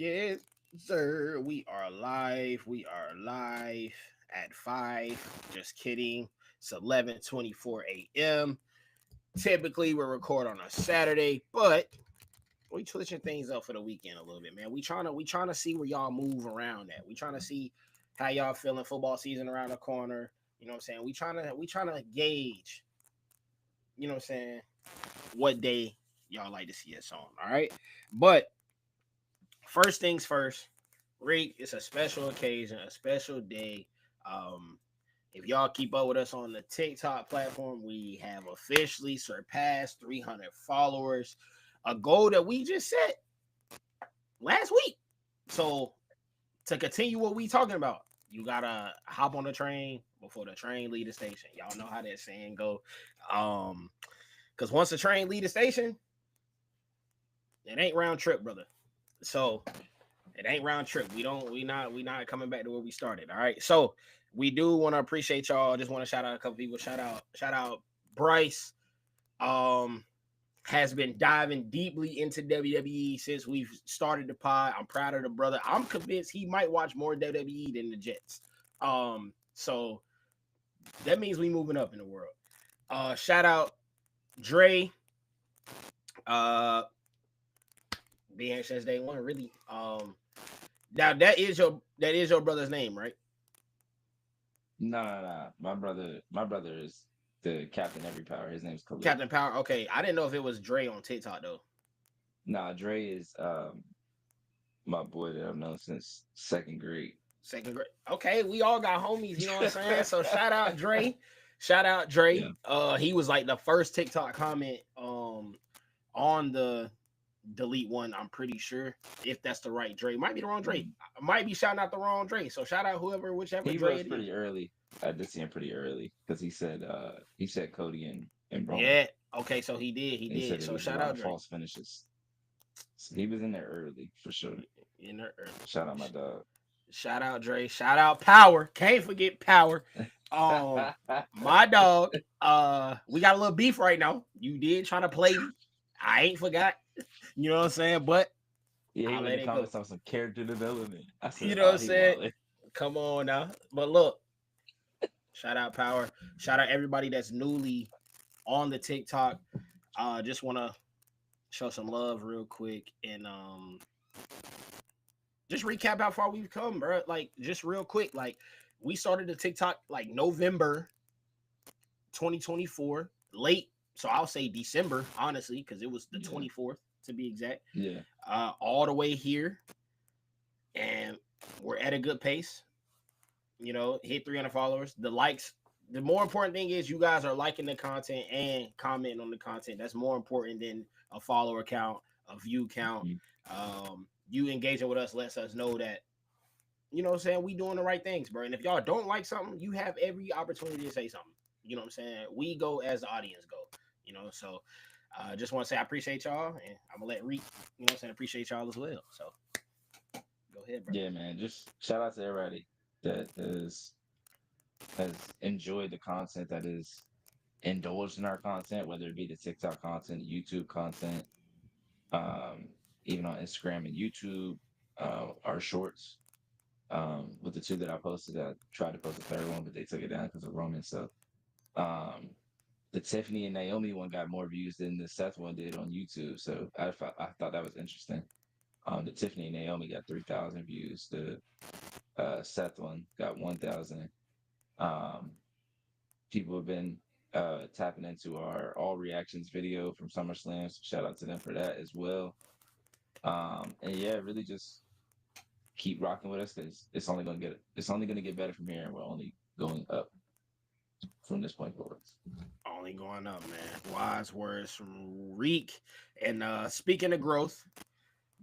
Yes, sir. We are live. We are live at 5. Just kidding. It's 11:24 a.m. Typically, we record on a Saturday, but we switching things up for the weekend a little bit, man. We trying to see where y'all move around at. We trying to see how y'all feeling. Football season around the corner. You know what I'm saying? We trying to gauge. You know what I'm saying? What day y'all like to see us on? All right, but first things first, Rick, it's a special occasion, a special day. Um, if y'all keep up with us on the TikTok platform, we have officially surpassed 300 followers, a goal that we just set last week. So to continue what we talking about, you gotta hop on the train before the train leave the station. Y'all know how that saying go. Because once the train leave the station, it ain't round trip, brother. So it ain't round trip. We not coming back to where we started. All right. So we do want to appreciate y'all. Just want to shout out a couple people. Shout out Bryce. Um has been diving deeply into WWE since we've started the pod. I'm proud of the brother. I'm convinced he might watch more WWE than the Jets. So that means we moving up in the world. Shout out Dre. Uh being since day one, really. Now that is your brother's name, right? No, no, no. My brother is the Captain Every Power. His name's Khalid. Captain Power. Okay, I didn't know if it was Dre on TikTok though. Nah, Dre is my boy that I've known since second grade. Second grade. Okay, we all got homies. You know what I'm saying? So shout out Dre. Shout out Dre. Yeah. He was like the first TikTok comment on the delete one. I'm pretty sure if that's the right Dre, might be the wrong Dre. Mhm. I might be shouting out the wrong Dre. So shout out whichever He Dre rose it is. pretty early. I did see him pretty early because he said Cody and Roman. Yeah. Okay. So he did. He And he said did. it So was a shout lot out of Dre. false finishes. So he was in there early for sure. In there early. Shout out my dog. Shout out Dre. Shout out Power. Can't forget Power. Um, my dog. We got a little beef right now. You did try to play me. I ain't forgot. You know what I'm saying? But Yeah, he I'll went in let the it go. comments on some character development. I You said, know what oh, I'm he saying? wildin'. Come on now. But look, shout out Power. Shout out everybody that's newly on the TikTok. Just wanna show some love real quick and just recap how far we've come, bro. Like just real quick, like we started the TikTok like November 2024, late. So I'll say December, honestly, because it was the Yeah, 24th to be exact. yeah. All the way here, and we're at a good pace. You know, hit 300 followers. The likes. The more important thing is you guys are liking the content and commenting on the content. That's more important than a follower count, a view count. Mhm. You engaging with us lets us know that you know what I'm saying, we doing the right things, bro. And if y'all don't like something, you have every opportunity to say something. You know what I'm saying? We go as the audience go. You know, so just want to say I appreciate y'all, and I'm gonna let Reek, you know what I'm saying, appreciate y'all as well. So go ahead, brother. Yeah, man. Just shout out to everybody that has enjoyed the content, that is indulged in our content, whether it be the TikTok content, YouTube content, um, even on Instagram and YouTube, our shorts. With the two that I posted, I tried to post a third one, but they took it down because of Roman. So um, the Tiffany and Naomi one got more views than the Seth one did on YouTube. So I thought that was interesting. The Tiffany and Naomi got 3,000 views. The Seth one got 1,000. Um, People have been tapping into our all reactions video from SummerSlam. So shout out to them for that as well. And yeah, really just keep rocking with us because it's only gonna get better from here, and we're only going up from this point forward. Only going up, man. Wise words from Reek. And speaking of growth,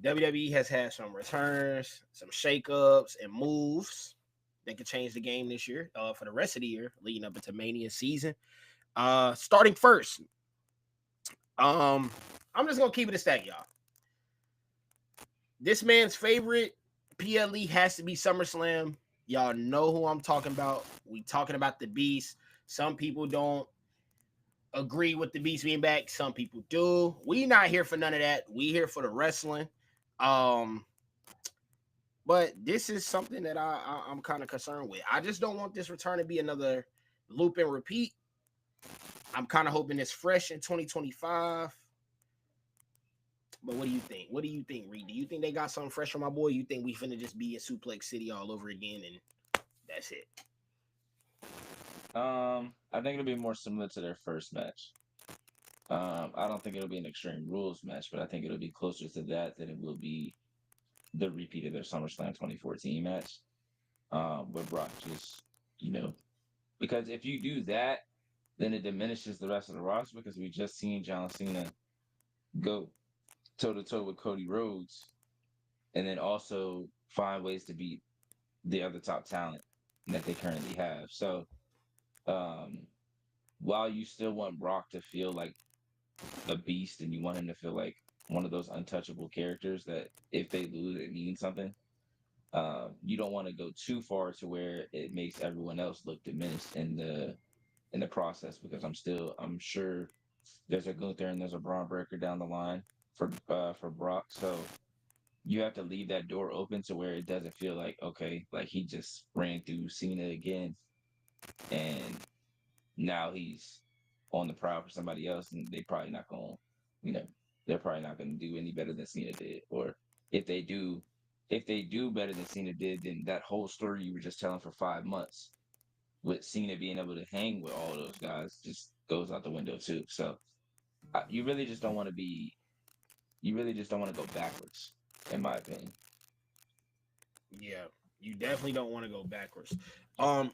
WWE has had some returns, some shakeups, and moves that could change the game this year, for the rest of the year, leading up into Mania season. Starting first, um, I'm just gonna keep it a stack, y'all. This man's favorite PLE has to be SummerSlam. Y'all know who I'm talking about. We talking about the Beast. Some people don't agree with the Beast being back. Some people do. We not here for none of that. We here for the wrestling. Um, But this is something that I'm kind of concerned with. I just don't want this return to be another loop and repeat. I'm kind of hoping it's fresh in 2025. But what do you think? What do you think, Reed? Do you think they got something fresh for my boy? You think we finna just be in Suplex City all over again and that's it? I think it'll be more similar to their first match. I don't think it'll be an Extreme Rules match, but I think it'll be closer to that than it will be the repeat of their SummerSlam 2014 match. Where Brock just, you know, because if you do that, then it diminishes the rest of the roster because we just seen John Cena go toe to toe with Cody Rhodes, and then also find ways to beat the other top talent that they currently have. So, um, while you still want Brock to feel like a beast and you want him to feel like one of those untouchable characters that if they lose, it means something. You don't want to go too far to where it makes everyone else look diminished in the process because I'm sure there's a Gunther and there's a Braun Breaker down the line for Brock. So you have to leave that door open to where it doesn't feel like okay, like he just ran through Cena again and now he's on the prowl for somebody else and they probably not gonna, you know, they're probably not gonna do any better than Cena did. Or if they do, if they do better than Cena did, then that whole story you were just telling for 5 months with Cena being able to hang with all those guys just goes out the window too. So you really just don't want to be, you really just don't want to go backwards, in my opinion. Yeah, you definitely don't want to go backwards. Um,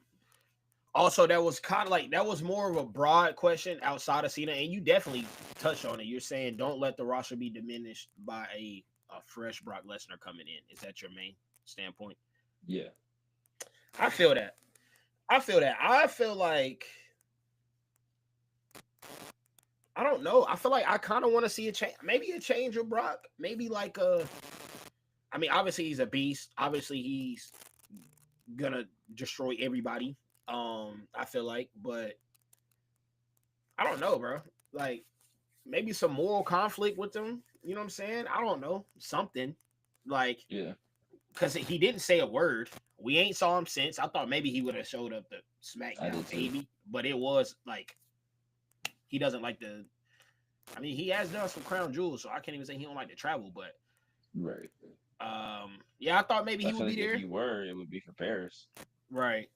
Also, that was kind of like that was more of a broad question outside of Cena, and you definitely touched on it. You're saying don't let the roster be diminished by a fresh Brock Lesnar coming in. Is that your main standpoint? Yeah. I feel that. I feel that. I feel like I don't know. I feel like I kind of want to see a change. Maybe a change of Brock. Maybe like a. I mean, obviously he's a beast. Obviously he's gonna destroy everybody. I feel like, but I don't know, bro. Like maybe some moral conflict with them. You know what I'm saying? I don't know. Something like Yeah. because he didn't say a word. We ain't saw him since. I thought maybe he would have showed up to I SmackDown, did too. maybe, but it was like he doesn't like the. I mean, he has done some crown jewels, so I can't even say he don't like to travel. But Right. yeah, I thought maybe I he would feel be like if there. you were, it would be for Paris. Right,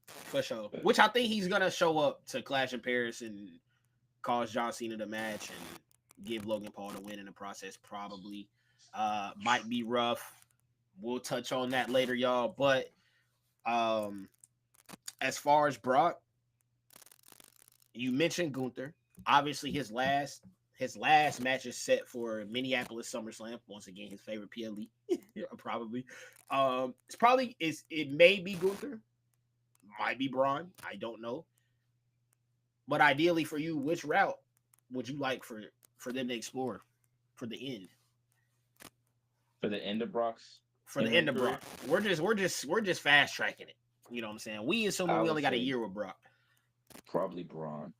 for sure. But Which I think he's gonna show up to Clash in Paris and cause John Cena the match and give Logan Paul the win in the process. Probably might be rough. We'll touch on that later, y'all. But um, as far as Brock, you mentioned Gunther. Obviously, his last match is set for Minneapolis SummerSlam. Once again, his favorite PLE. Yeah, probably. It may be Gunther, might be Braun. I don't know. But ideally for you, which route would you like for them to explore for the end? for the end of Brock's For the in-ring end of career, Brock. We're just fast tracking it. You know what I'm saying? We assuming I we would only got a say year with Brock. probably Braun,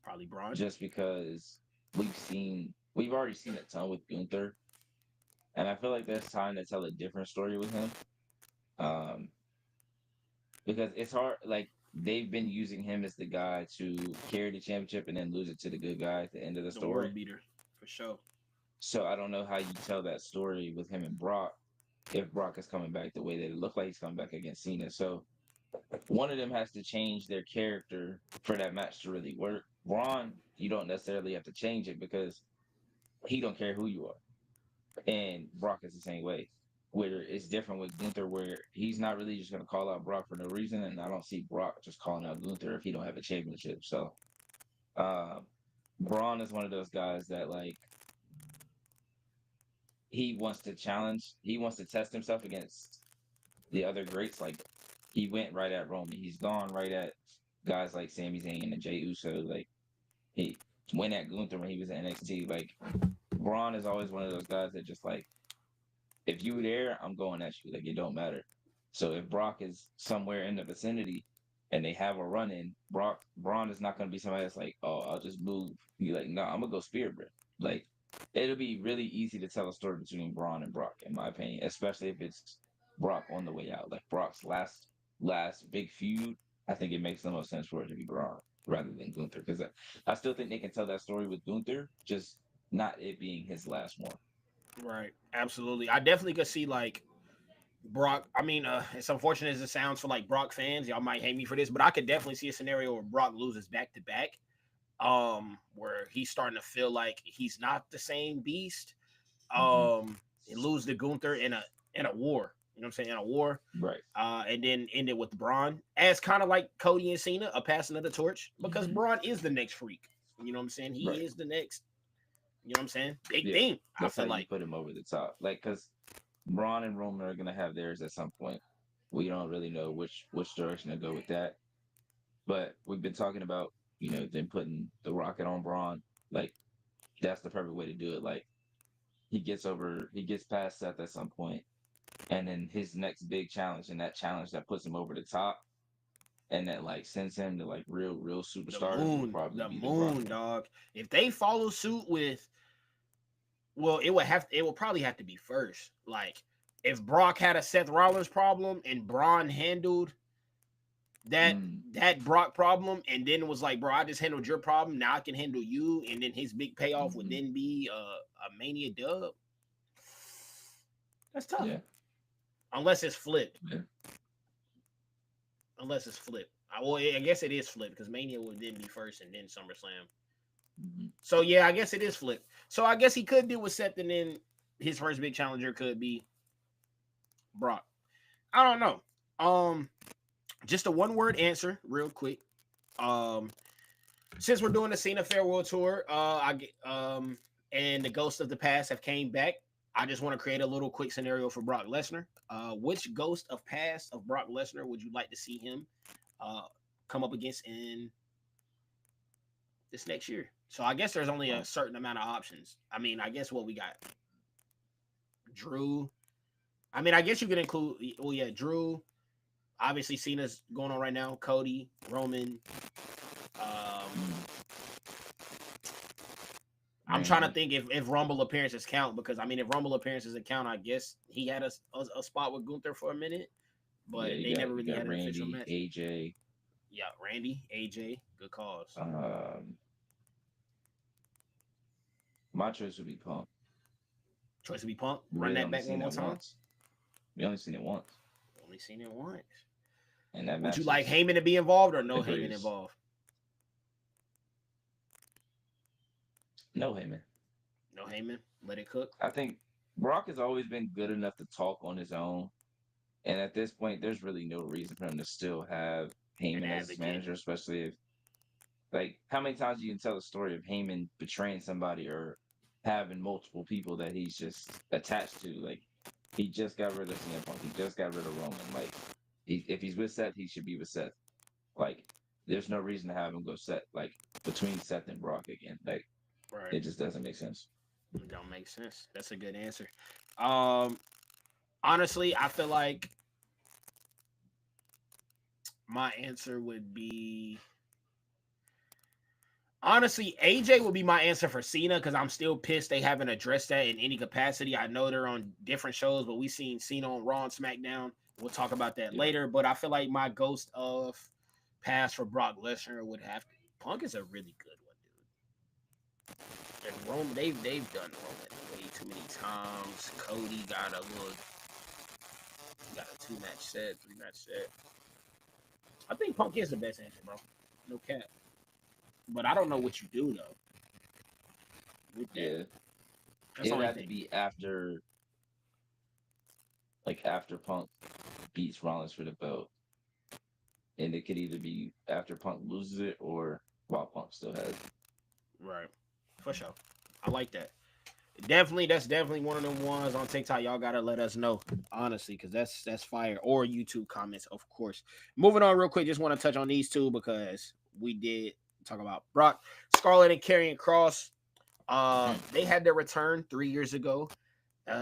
Probably Braun. just because we've already seen a ton with Gunther, and I feel like there's time to tell a different story with him. Um, because it's hard, like they've been using him as the guy to carry the championship and then lose it to the good guy at the end of the The world story. beater, for sure. So I don't know how you tell that story with him and Brock if Brock is coming back the way that it looked like he's coming back against Cena. So one of them has to change their character for that match to really work. Braun, you don't necessarily have to change it because he don't care who you are, and Brock is the same way. Where it's different with Gunther, where he's not really just going to call out Brock for no reason, and I don't see Brock just calling out Gunther if he don't have a championship. So uh, Braun is one of those guys that like he wants to challenge, he wants to test himself against the other greats. Like he went right at Roman, he's gone right at guys like Sami Zayn and Jey Uso. Like he went at Gunther when he was in NXT. Like Braun is always one of those guys that just like if you there, I'm going at you. Like it don't matter. So if Brock is somewhere in the vicinity and they have a run in, Braun is not gonna be somebody that's like, oh, I'll just move. You like, no, I'm gonna go spear bro. Like it'll be really easy to tell a story between Braun and Brock, in my opinion, especially if it's Brock on the way out. Like Brock's last big feud, I think it makes the most sense for it to be Brock rather than Gunther because I still think they can tell that story with Gunther, just not it being his last one. Right. Absolutely. I definitely could see like Brock. I mean, it's unfortunate as it sounds for like Brock fans. Y'all might hate me for this, but I could definitely see a scenario where Brock loses back to back. Where he's starting to feel like he's not the same beast. Hmm. And lose to Gunther in a war. You know what I'm saying? In a war. Right. And then end it with Braun as kind of like Cody and Cena, a passing of the torch, because Hmm. Braun is the next freak. You know what I'm saying? He Right. is the next. You know what I'm saying? Big Yeah. thing. I That's how feel you like. put him over the top. Like, because Braun and Roman are gonna have theirs at some point. We don't really know which direction to go with that. But we've been talking about, them putting the rocket on Braun. Like, that's the perfect way to do it. Like, he gets past Seth at some point, and then his next big challenge, and that challenge that puts him over the top, and that like sends him to like real superstardom will probably The be the Brock moon, one. dog. If they follow suit with, well, it will probably have to be first. Like, if Brock had a Seth Rollins problem and Braun handled that Mm, that Brock problem, and then was like, bro, I just handled your problem. Now I can handle you, and then his big payoff would hmm. then be a Mania dub. That's tough, Yeah, unless it's flipped. yeah. Unless it's flipped. Well, I guess it is flipped because Mania would then be first, and then SummerSlam. Hmm. So yeah, I guess it is flipped. So I guess he could deal with Seth, and then his first big challenger could be Brock. I don't know. Just a one word answer, real quick. Um, since we're doing the Cena farewell tour, and the ghosts of the past have came back. I just want to create a little quick scenario for Brock Lesnar. Which ghost of past of Brock Lesnar would you like to see him uh, come up against in this next year? So I guess there's only a Oh, certain amount of options. I mean, I guess what we got, Drew. I mean, I guess you could include. Well, yeah, Drew. Obviously, Cena's going on right now. Cody, Roman. Um, mm, I'm trying to Randy. think if Rumble appearances count because I mean if Rumble appearances count, I guess he had a spot with Gunther for a minute, Yeah, but they never you really got had an official Randy, match. AJ. Yeah, Randy, AJ, good cause. Um, my choice would be Punk. Choice to be Punk. We Run really that only back one seen more that time. once. We only seen it once, Only seen it once. and that Would you match like is Heyman to be involved or the no Heyman greatest. involved? No Heyman. No Heyman. Let it cook. I think Brock has always been good enough to talk on his own. And at this point, there's really no reason for him to still have An Heyman as his advocate. manager, especially if, like, how many times you can tell the story of Heyman betraying somebody or having multiple people that he's just attached to? Like, he just got rid of CM Punk. He just got rid of Roman. Like, if he's with Seth, he should be with Seth. Like, there's no reason to have him go Seth, like, between Seth and Brock again. Like, Right. it just doesn't make sense. It don't make sense. That's a good answer. Um, honestly, I feel like my answer would be honestly, AJ would be my answer for Cena because I'm still pissed they haven't addressed that in any capacity. I know they're on different shows, but we've seen Cena on Raw and SmackDown. We'll talk about that Yeah. later. But I feel like my ghost of pass for Brock Lesnar would have to. Punk is a really good one, dude. And Roman, they've done Roman way too many times. Cody got a 2 match set, 3 match set. I think Punk is the best answer, bro. No cap. But I don't know what you do though with that. Yeah. That's the It'd only have to thing. be after Punk beats Rollins for the belt. And it could either be after Punk loses it or while Punk still has it. Right. For sure. I like that. Definitely, that's definitely one of them ones on TikTok. Y'all gotta let us know, honestly, because that's fire. Or YouTube comments, of course. Moving on real quick, just want to touch on these two because we did talk about Brock, Scarlett, and Karrion Cross. Hmm. They had their return 3 years ago.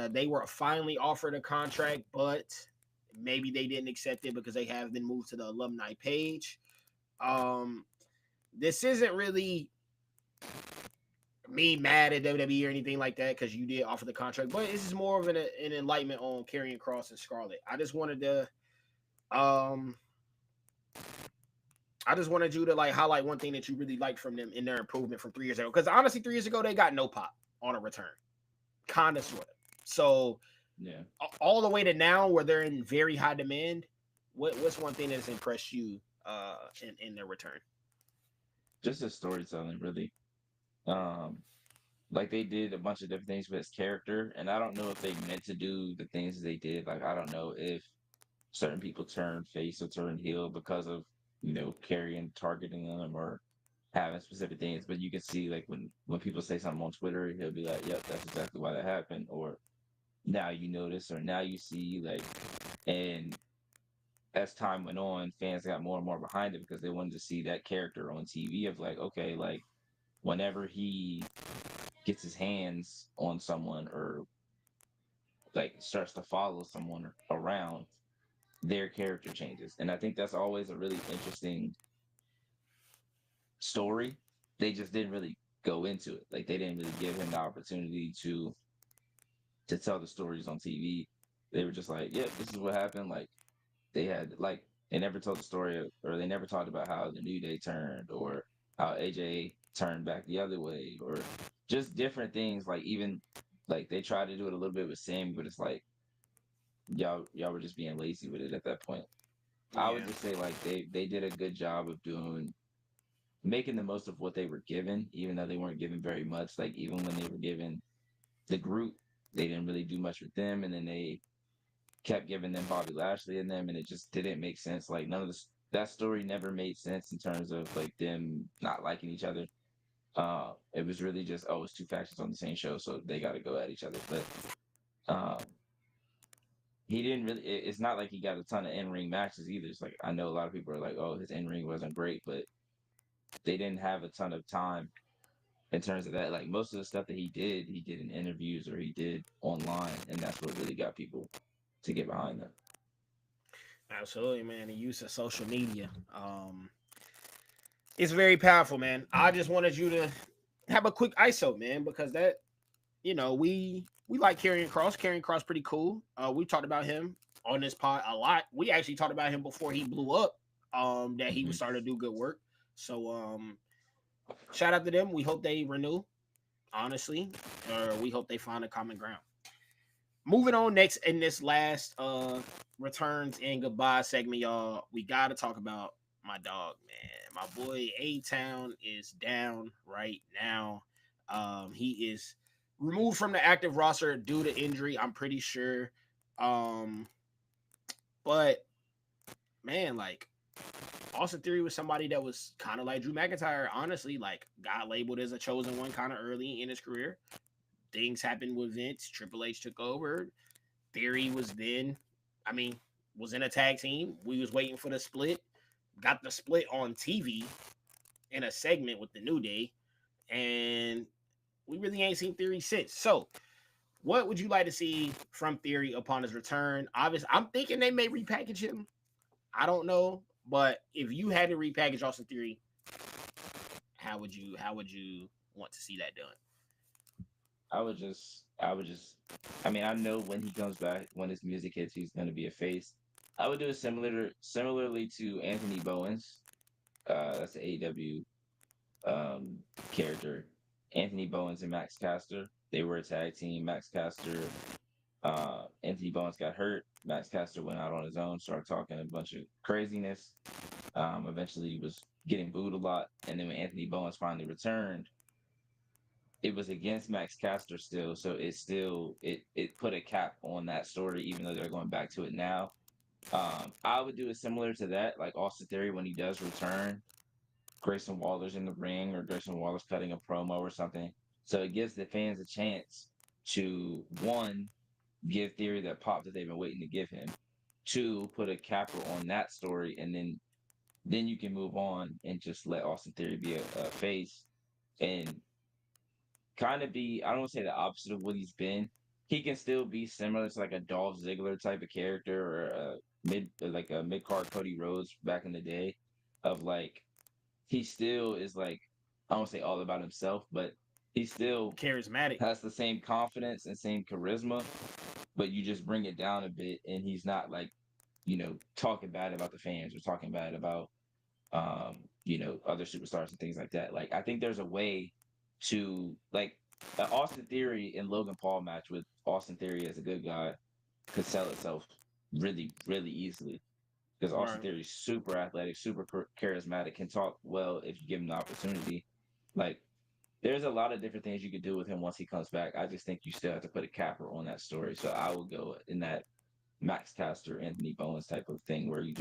They were finally offered a contract, but maybe they didn't accept it because they have been moved to the alumni page. Um, this isn't really me mad at WWE or anything like that because you did offer the contract, but this is more of an enlightenment on Karrion Cross and Scarlett. Um I just wanted you to like highlight one thing that you really liked from them in their improvement from 3 years ago. Because honestly, 3 years ago they got no pop on a return, kind of sort of. So Yeah. all the way to now where they're in very high demand. What's one thing that's impressed you in their return? Just the storytelling, really. Um, like they did a bunch of different things with his character, and I don't know if they meant to do the things they did. Like I don't know if certain people turn face or turn heel because of carrying targeting them or having specific things. But you can see like when people say something on Twitter, he'll be like, "Yep, that's exactly why that happened," or "Now you notice," or "Now you see." Like, and as time went on, fans got more and more behind it because they wanted to see that character on TV of like, okay, like whenever he gets his hands on someone or like starts to follow someone around, their character changes. And I think that's always a really interesting story. They just didn't really go into it. Like they didn't really give him the opportunity to tell the stories on TV. They were just like, "Yep, this is what happened." Like they had like they never told the story or they never talked about how the New Day turned or how AJ turned back the other way or just different things. Like even like they tried to do it a little bit with Sammy, but it's like y'all were just being lazy with it at that point. I would Yeah, just say like they did a good job of doing making the most of what they were given, even though they weren't given very much. Like even when they were given the group, they didn't really do much with them, and then they kept giving them Bobby Lashley and them, and it just didn't make sense. Like none of this that story never made sense in terms of like them not liking each other. It was really just it's two factions on the same show, so they got to go at each other. But um, he didn't really. It's not like he got a ton of in ring matches either. It's like I know a lot of people are like, oh, his in ring wasn't great, but they didn't have a ton of time in terms of that. Like most of the stuff that he did in interviews or he did online, and that's what really got people to get behind them. absolutely, man. The use of social media, it's very powerful, man. I just wanted you to have a quick ISO, man, because that we like Karrion Cross. Karrion Cross pretty cool. We talked about him on this pod a lot. We actually talked about him before he blew up. That he was Hmm. starting to do good work. So shout out to them. We hope they renew, honestly, or we hope they find a common ground. Moving on next in this last returns and goodbye segment, y'all. We gotta talk about my dog, man. My boy A Town is down right now. He is removed from the active roster due to injury, I'm pretty sure. Um, but man, like Austin Theory was somebody that was kind of like Drew McIntyre, honestly, like got labeled as a chosen one kind of early in his career. Things happened with Vince. Triple H took over. Theory was then, I mean, was in a tag team. We was waiting for the split. Got the split on TV in a segment with the New Day, and we really ain't seen Theory since. So, what would you like to see from Theory upon his return? Obviously, I'm thinking they may repackage him. I don't know, but if you had to repackage Austin Theory, how would you want to see that done? I would just, I mean, I know when he comes back, when his music hits, he's going to be a face. I would do it similarly to Anthony Bowens. That's the AEW um, character. Anthony Bowens and Max Caster. They were a tag team. Max Caster, Anthony Bowens got hurt. Max Caster went out on his own, started talking a bunch of craziness. Eventually, was getting booed a lot. And then when Anthony Bowens finally returned, it was against Max Caster still, so it put a cap on that story, even though they're going back to it now. I would do it similar to that, like Austin Theory when he does return. Grayson Waller's in the ring, or Grayson Waller's cutting a promo or something, so it gives the fans a chance to one give Theory that pop that they've been waiting to give him, two put a capper on that story, and then you can move on and just let Austin Theory be a face and kind of be, I don't want to say the opposite of what he's been. He can still be similar to like a Dolph Ziggler type of character or a mid card Cody Rhodes back in the day, of like he still is like, I don't want to say all about himself, but he still charismatic. has the same confidence and same charisma, but you just bring it down a bit, and he's not like, talking bad about the fans or talking bad about other superstars and things like that. Like I think there's a way to like an Austin Theory and Logan Paul match with Austin Theory as a good guy could sell itself really, really easily because Austin Right. Theory is super athletic, super charismatic, can talk well if you give him the opportunity. Like there's a lot of different things you could do with him once he comes back. I just think you still have to put a capper on that story. So I would go in that Max Caster, Anthony Bowens type of thing where you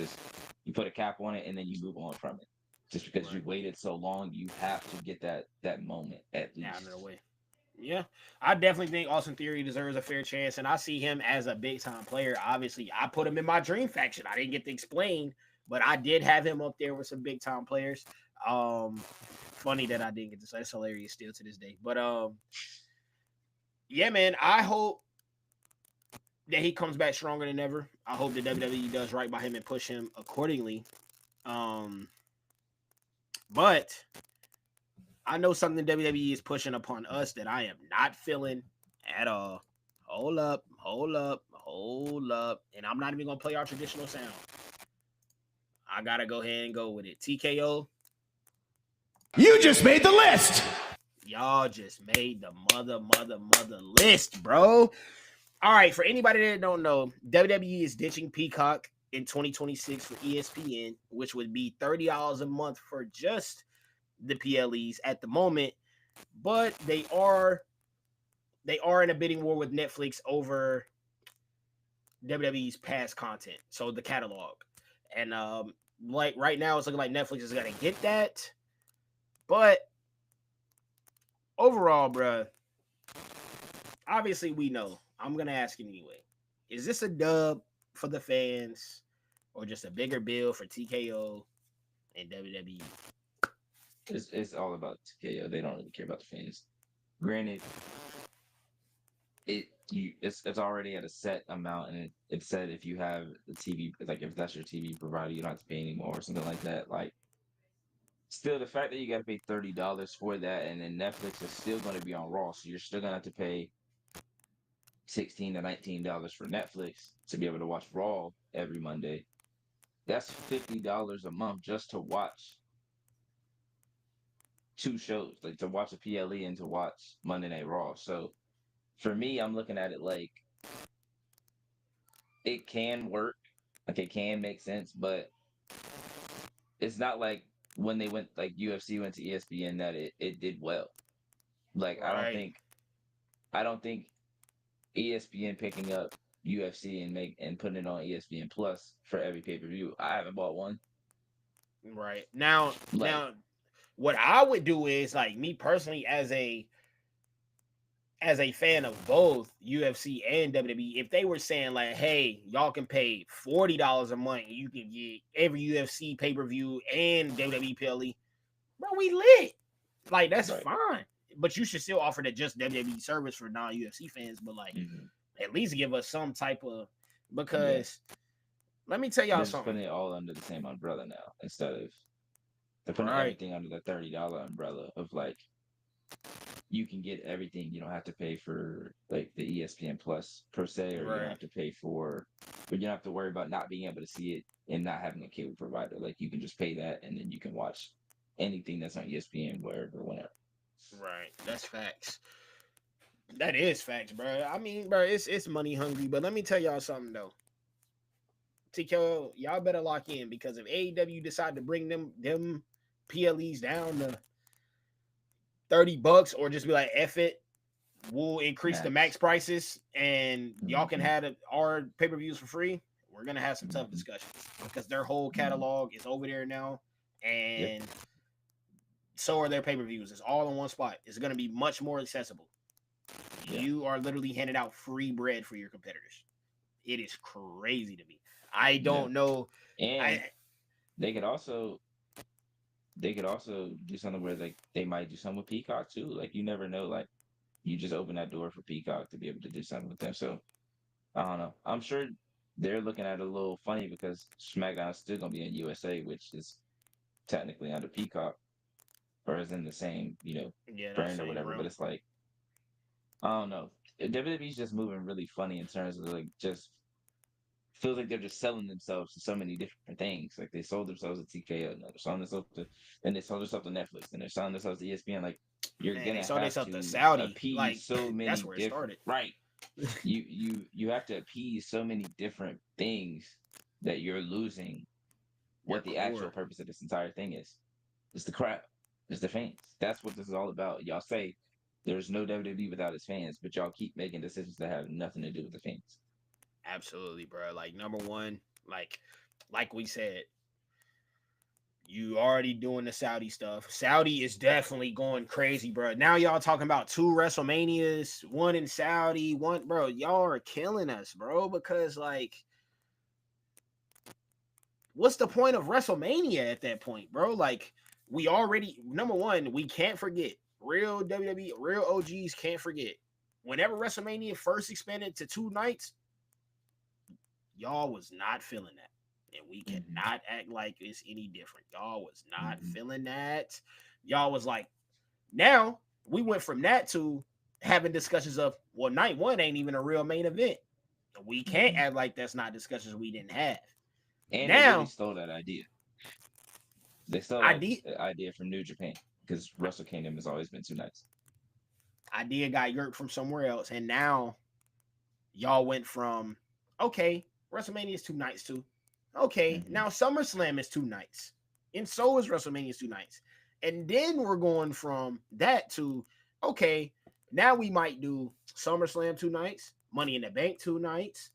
put a cap on it and then you move on from it. Just because you Right. waited so long, you have to get that moment at Out of the least. way. Yeah, I definitely think Austin Theory deserves a fair chance, and I see him as a big time player. Obviously, I put him in my dream faction. I didn't get to explain, but I did have him up there with some big time players. Funny that I didn't get to say. That's hilarious still to this day. But yeah, man, I hope that he comes back stronger than ever. I hope the WWE does right by him and push him accordingly. Um, but I know something WWE is pushing upon us that I am not feeling at all. Hold up, hold up, hold up. And I'm not even gonna play our traditional sound. I gotta go ahead and go with it. TKO, You just made the list. y'all just made the mother list, bro. All right, for anybody that don't know, WWE is ditching Peacock in 2026 for ESPN, which would be $30 a month for just the PLEs at the moment. But they are in a bidding war with Netflix over WWE's past content, so the catalog. And like right now, it's looking like Netflix is gonna get that. But overall, bruh, obviously we know. I'm gonna ask it anyway. Is this a dub for the fans, or just a bigger bill for TKO and WWE? It's all about TKO. They don't really care about the fans. Granted, it's already at a set amount, and it said if you have the TV, like if that's your TV provider, you don't have to pay anymore or something like that. Like still, the fact that you got to pay $30 for that, and then Netflix is still going to be on Raw, so you're still going to have to pay $16 to $19 for Netflix to be able to watch Raw every Monday. That's $50 a month just to watch two shows, like to watch a PLE and to watch Monday Night Raw. So for me, I'm looking at it like it can work, like it can make sense, but it's not like when they went like UFC went to ESPN that it did well. Like Right. I don't think ESPN picking up UFC and putting it on ESPN Plus for every pay per view. I haven't bought one. Right. Now, Like now, what I would do is like me personally as a fan of both UFC and WWE, if they were saying like, "Hey, y'all can pay $40 a month, and you can get every UFC pay per view and WWE PLE," bro, we lit. Like that's right, fine, but you should still offer that just WWE service for non UFC fans. But like, hmm at least give us some type of yeah, because let me tell y'all they're just something. putting it all under the same umbrella now instead of they're putting Right, everything under the $30 umbrella of like you can get everything. You don't have to pay for like the ESPN Plus per se, or you don't right, have to pay for, or you don't have to worry about not being able to see it and not having a cable provider. Like you can just pay that and then you can watch anything that's on ESPN wherever, whenever. right. That's facts. That is facts, bro. I mean, bro, it's money hungry. But let me tell y'all something though. TKO, y'all better lock in because if AEW decide to bring them PLEs down to $30 or just be like F it, we'll increase the max Max. prices and y'all can Mm-hmm, have our pay-per-views for free, we're gonna have some tough mm-hmm, discussions because their whole mm-hmm. catalog is over there now, Yep. and so are their pay-per-views. It's all in one spot. It's gonna be much more accessible. Yeah. You are literally handing out free bread for your competitors. It is crazy to me. I Yeah. don't know. And I they could also do something where like they might do something with Peacock too. Like you never know. Like you just open that door for Peacock to be able to do something with them. So I don't know. I'm sure they're looking at it a little funny because SmackDown is still gonna be in USA, which is technically under Peacock. or is in the same, Yeah, that brand or same whatever. But realm. it's like, I don't know. WWE's just moving really funny in terms of like just feels like they're just selling themselves to so many different things. Like they sold themselves to TKO, and they're selling themselves to, and they sold themselves to Netflix, and they're selling themselves to ESPN. Like you're Man, they gonna sold have themselves to to Saudi. appease Like so that's many where it different started. right. You have to appease so many different things that you're losing Your what the actual core. purpose of this entire thing is. It's the crowd. It's the fans. That's what this is all about. Y'all say there's no WWE without its fans, but y'all keep making decisions that have nothing to do with the fans. Absolutely, bro. Like number one, like we said, you already doing the Saudi stuff. Saudi is definitely going crazy, bro. Now y'all talking about 2 WrestleManias, one in Saudi, one, bro. Y'all are killing us, bro. Because like, what's the point of WrestleMania at that point, bro? Like, we already number one, we can't forget real WWE, real OGs can't forget. Whenever WrestleMania first expanded to 2 nights, y'all was not feeling that. And we Mm-hmm. cannot act like it's any different. Y'all was not Mm-hmm. feeling that. Y'all was like, now we went from that to having discussions of, well, night one ain't even a real main event. We can't Mm-hmm. act like that's not discussions we didn't have. And they really Now, stole that idea. They stole I that did idea from New Japan because Wrestle Kingdom has always been 2 nights. got yerked from somewhere else. And now y'all went from, okay, WrestleMania is 2 nights too. Okay, Mm-hmm. now SummerSlam is 2 nights. And so is WrestleMania is 2 nights. And then we're going from that to, okay, now we might do SummerSlam 2 nights, Money in the Bank 2 nights,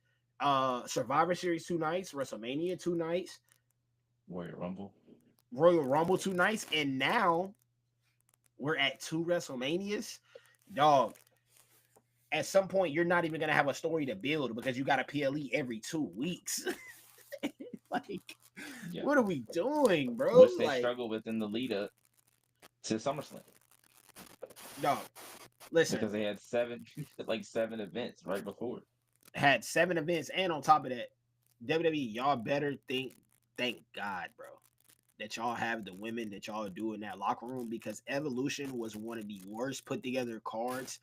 Survivor Series 2 nights, WrestleMania 2 nights, Warrior Rumble. Royal Rumble 2 nights, and now we're at 2 WrestleManias. Dog, at some point you're not even gonna have a story to build because you got a PLE every 2 weeks. Like, Yeah. what are we doing, bro? Which they Like, struggled with in the lead up to SummerSlam dog, listen, because they had seven events right before. had 7 events, and on top of that, WWE, y'all better thank God, bro, that y'all have the women that y'all do in that locker room because Evolution was one of the worst put together cards,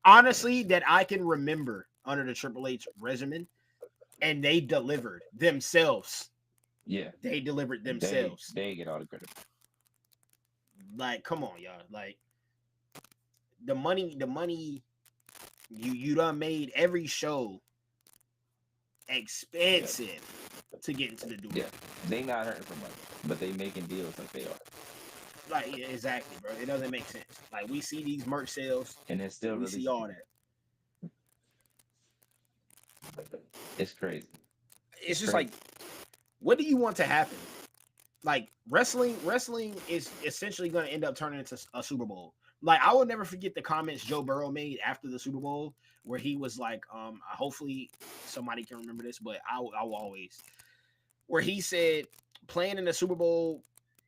honestly, that I can remember under the Triple H regimen, and they delivered themselves. Yeah. They delivered They themselves. they get all the credit. Like, come on, y'all. Like, the money you done made every show Yeah. expensive to get into the door. Yeah. They not hurting for money, but they making deals like they are. Like, yeah, exactly, bro. It doesn't make sense. Like, we see these merch sales, And it's still we see releasing all people. that. It's crazy. It's just Crazy. like, what do you want to happen? Like, wrestling is essentially going to end up turning into a Super Bowl. Like, I will never forget the comments Joe Burrow made after the Super Bowl, where he was like, hopefully somebody can remember this, but I will always, where he said playing in the Super Bowl,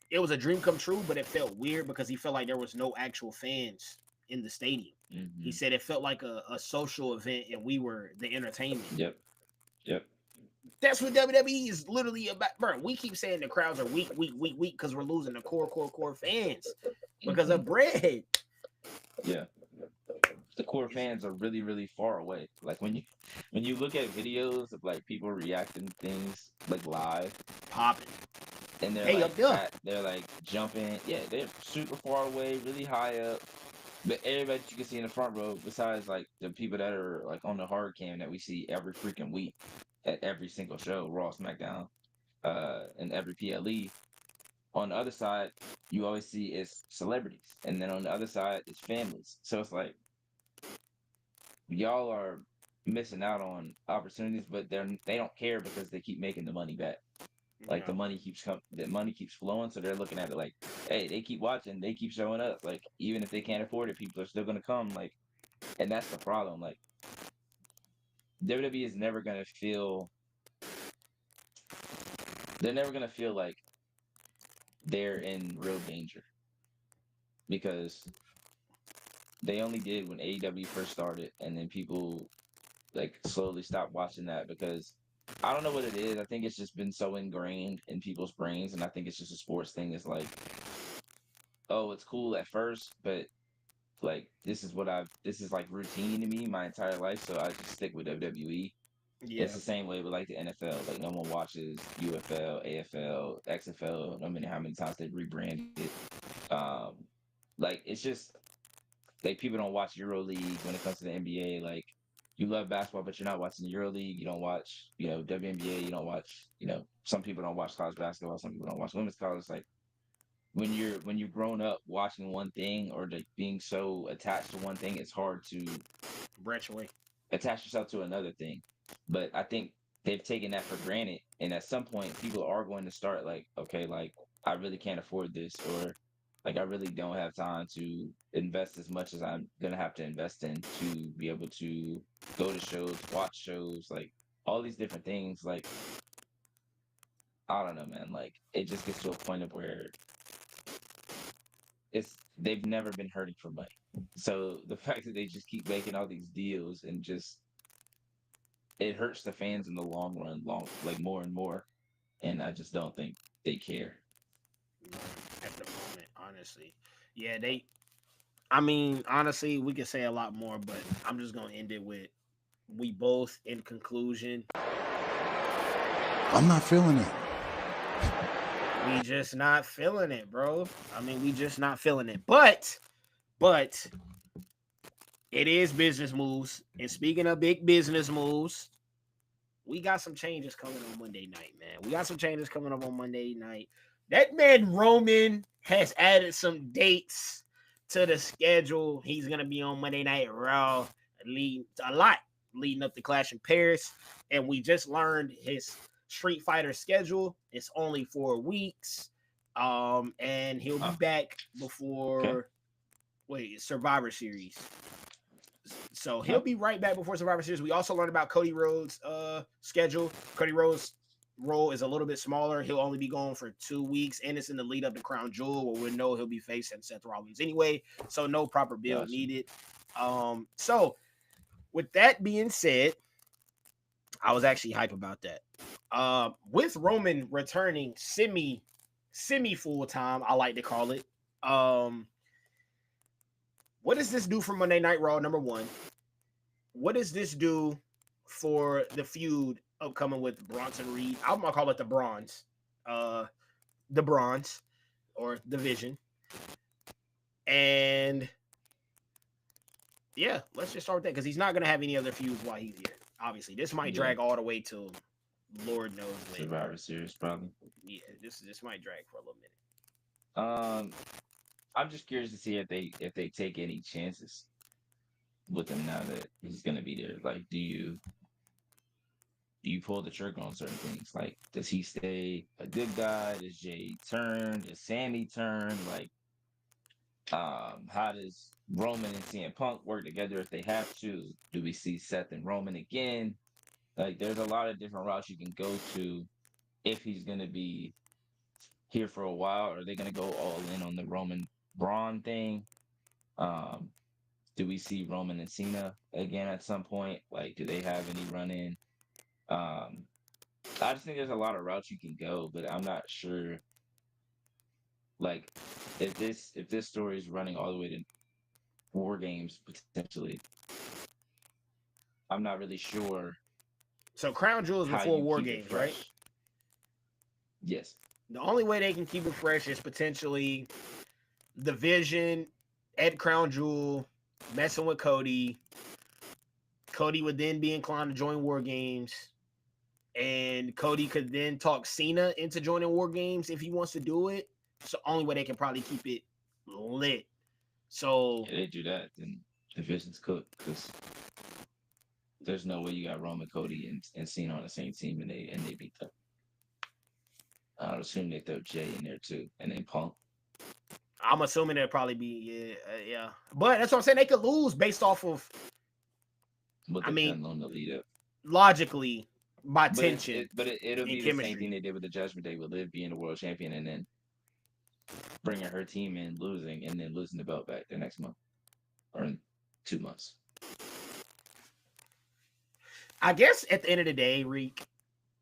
it was a dream come true, but it felt weird because he felt like there was no actual fans in the stadium. Mm-hmm. He said it felt like a social event and we were the entertainment. Yep. That's what WWE is literally about, bro. We keep saying the crowds are weak because we're losing the core fans because Mm-hmm. of bread. Yeah. The core fans are really, really far away. Like when you look at videos of like people reacting to things like live, Popping. and they're Hey, like up there. they're like jumping. Yeah, they're super far away, really high up. But everybody that you can see in the front row, besides like the people that are like on the hard cam that we see every freaking week at every single show, Raw, SmackDown, and every PLE. On the other side, you always see is celebrities, and then on the other side is families. So it's like y'all are missing out on opportunities, but they don't care because they keep making the money back. Like the money keeps flowing, so they're looking at it like, hey, they keep watching, they keep showing up. Like even if they can't afford it, people are still gonna come. Like, and that's the problem. Like WWE is never gonna feel. They're never gonna feel like they're in real danger because they only did when AEW first started, and then people like slowly stopped watching that because I don't know what it is. I think it's just been so ingrained in people's brains, and I think it's just a sports thing. It's like, oh, it's cool at first, but like this is like routine to me my entire life, so I just stick with WWE. It's Yeah, the same way with like the NFL. Like no one watches UFL, AFL, XFL. No matter how many times they rebranded. Um, like it's just like people don't watch EuroLeague when it comes to the NBA. Like you love basketball, but you're not watching EuroLeague. You don't watch, WNBA. You don't watch, some people don't watch college basketball. Some people don't watch women's college. Like when you've grown up watching one thing or like being so attached to one thing, it's hard to branch away. attach yourself to another thing. But I think they've taken that for granted. And at some point, people are going to start like, okay, like I really can't afford this, or like I really don't have time to invest as much as I'm going to have to invest in to be able to go to shows, watch shows, like all these different things. Like, I don't know, man. Like, it just gets to a point of where they've never been hurting for money. So the fact that they just keep making all these deals and just it hurts the fans in the long run, like more and more. And I just don't think they care. At the moment, honestly. Yeah, they. I mean, honestly, we could say a lot more, but I'm just gonna end it with we both, in conclusion, I'm not feeling it. we just not feeling it, bro. I mean, we just not feeling it. But it is business moves. And speaking of big business moves, we got some changes coming on Monday night, man. We got some changes coming up on Monday night. That man Roman has added some dates to the schedule. He's gonna be on Monday Night Raw, leading a lot leading up to Clash in Paris. And we just learned his Street Fighter schedule. It's only 4 weeks. And he'll be back before Survivor Series. So he'll be right back before Survivor Series. We also learned about Cody Rhodes' schedule. Cody Rhodes' role is a little bit smaller. He'll only be going for 2 weeks, and it's in the lead up to Crown Jewel, where we know he'll be facing Seth Rollins anyway. So no proper build needed. So with that being said, I was actually hype about that. With Roman returning semi full time, I like to call it. What does this do for Monday Night Raw? Number one, what does this do for the feud upcoming with Bronson Reed? I'm gonna call it the Bronze, the Bronze or Division. And yeah, let's just start with that because he's not gonna have any other feuds while he's here. Obviously, this might drag all the way till Lord knows when. Survivor Series, probably. Yeah, this might drag for a little minute. I'm just curious to see if they take any chances with him now that he's gonna be there. Like, do you pull the trigger on certain things? Like, does he stay a good guy? Does Jay turn? Does Sammy turn? Like, how does Roman and CM Punk work together if they have to? Do we see Seth and Roman again? Like, there's a lot of different routes you can go to if he's gonna be here for a while. Are they gonna go all in on the Roman Braun thing? Do we see Roman and Cena again at some point? Like, do they have any run in? I just think there's a lot of routes you can go, but I'm not sure. Like, if this story is running all the way to War Games potentially, I'm not really sure. So Crown Jewel is before War Games, right? Yes. The only way they can keep it fresh is potentially the Vision at Crown Jewel messing with Cody. Cody would then be inclined to join War Games. And Cody could then talk Cena into joining War Games if he wants to do it. It's the only way they can probably keep it lit. So if they do that, then Division's cooked because there's no way you got Roman, Cody, and Cena on the same team and they beat them. I would assume they throw Jay in there too, and then Punk. I'm assuming it'll probably be yeah. But that's what I'm saying. They could lose based off of. What they've done on the lead up. Logically, by tension. It'll be chemistry. The same thing they did with the Judgment Day with Liv being the world champion and then bringing her team in, losing, and then losing the belt back the next month or in 2 months. I guess at the end of the day, Reek,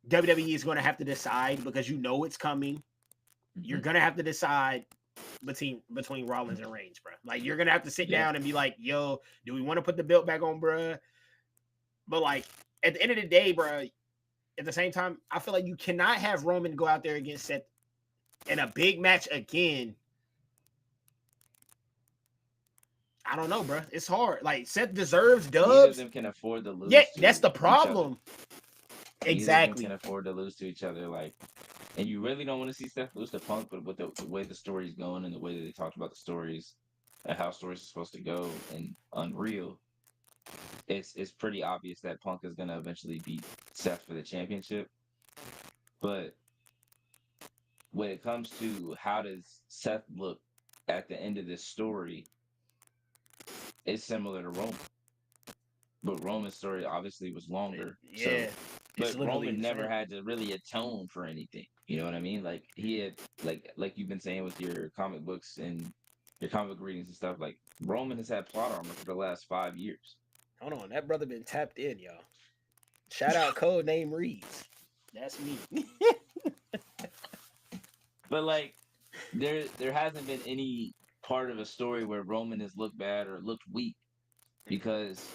WWE is going to have to decide because you know it's coming. Mm-hmm. You're going to have to decide between Rollins and Reigns, bro. Like you're gonna have to sit down and be like, yo, do we want to put the belt back on, bro? But like at the end of the day, bro, at the same time, I feel like you cannot have Roman go out there against Seth in a big match again. I don't know, bro. It's hard. Like Seth deserves dubs. Neither of them can afford to lose. Yeah, that's the problem. Exactly. Neither of them can afford to lose to each other. Like, and you really don't want to see Seth lose to Punk, but with the way the story's going and the way that they talked about the stories and how stories are supposed to go and Unreal, it's pretty obvious that Punk is gonna eventually beat Seth for the championship. But when it comes to how does Seth look at the end of this story, it's similar to Roman. But Roman's story obviously was longer. Yeah. So, but Roman never had to really atone for anything. You know what I mean? Like he had like you've been saying with your comic books and your comic book readings and stuff, like Roman has had plot armor for the last 5 years. Hold on, that brother been tapped in, y'all. Shout out Code Name Reeds. That's me. But like there hasn't been any part of a story where Roman has looked bad or looked weak because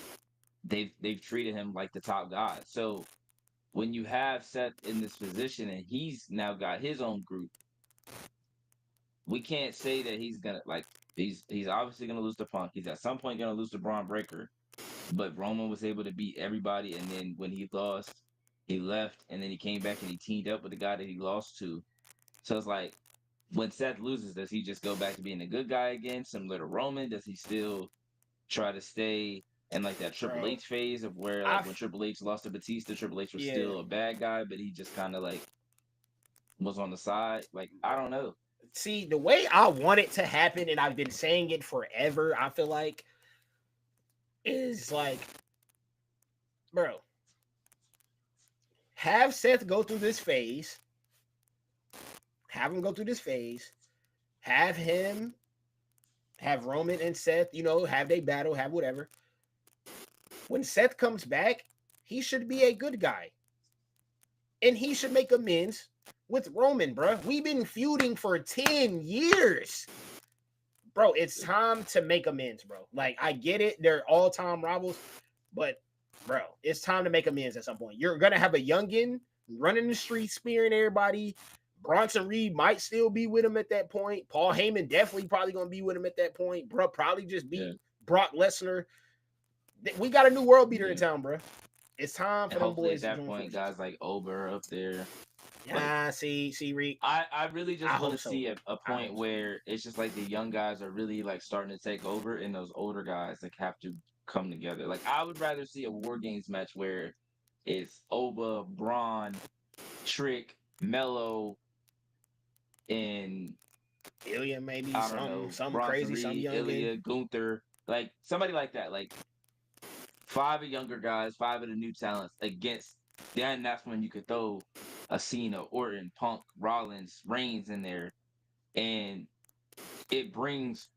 they've treated him like the top guy. So when you have Seth in this position and he's now got his own group, we can't say that he's gonna he's obviously gonna lose to Punk. He's at some point gonna lose to Braun Breaker. But Roman was able to beat everybody, and then when he lost, he left, and then he came back and he teamed up with the guy that he lost to. So it's like when Seth loses, does he just go back to being a good guy again, similar to Roman? Does he still try to stay in like that Triple H phase of where like when Triple H lost to Batista, Triple H was still a bad guy, but he just kind of like was on the side? Like, I don't know. See, the way I want it to happen, and I've been saying it forever, I feel like, is like, bro, have Seth go through this phase. Have him go through this phase. Have Roman and Seth, have they battle, have whatever. When Seth comes back, he should be a good guy. And he should make amends with Roman, bro. We've been feuding for 10 years. Bro, it's time to make amends, bro. Like, I get it. They're all-time rivals. But, bro, it's time to make amends at some point. You're going to have a youngin running the streets, spearing everybody. Bronson Reed might still be with him at that point. Paul Heyman definitely probably going to be with him at that point. Bro, probably just beat Brock Lesnar. We got a new world beater in town, bro. It's time for them boys. At that point, guys like Ober up there. Yeah, see, Reed. I really just want to see a point where it's just like the young guys are really like starting to take over, and those older guys like have to come together. Like I would rather see a War Games match where it's Oba, Braun, Trick, Mello, and Ilya, maybe something Bronson crazy, Reed, some young Ilya, Gunther, like somebody like that, like 5 of younger guys, 5 of the new talents against. Then that's when you could throw a Cena, Orton, Punk, Rollins, Reigns in there, and it brings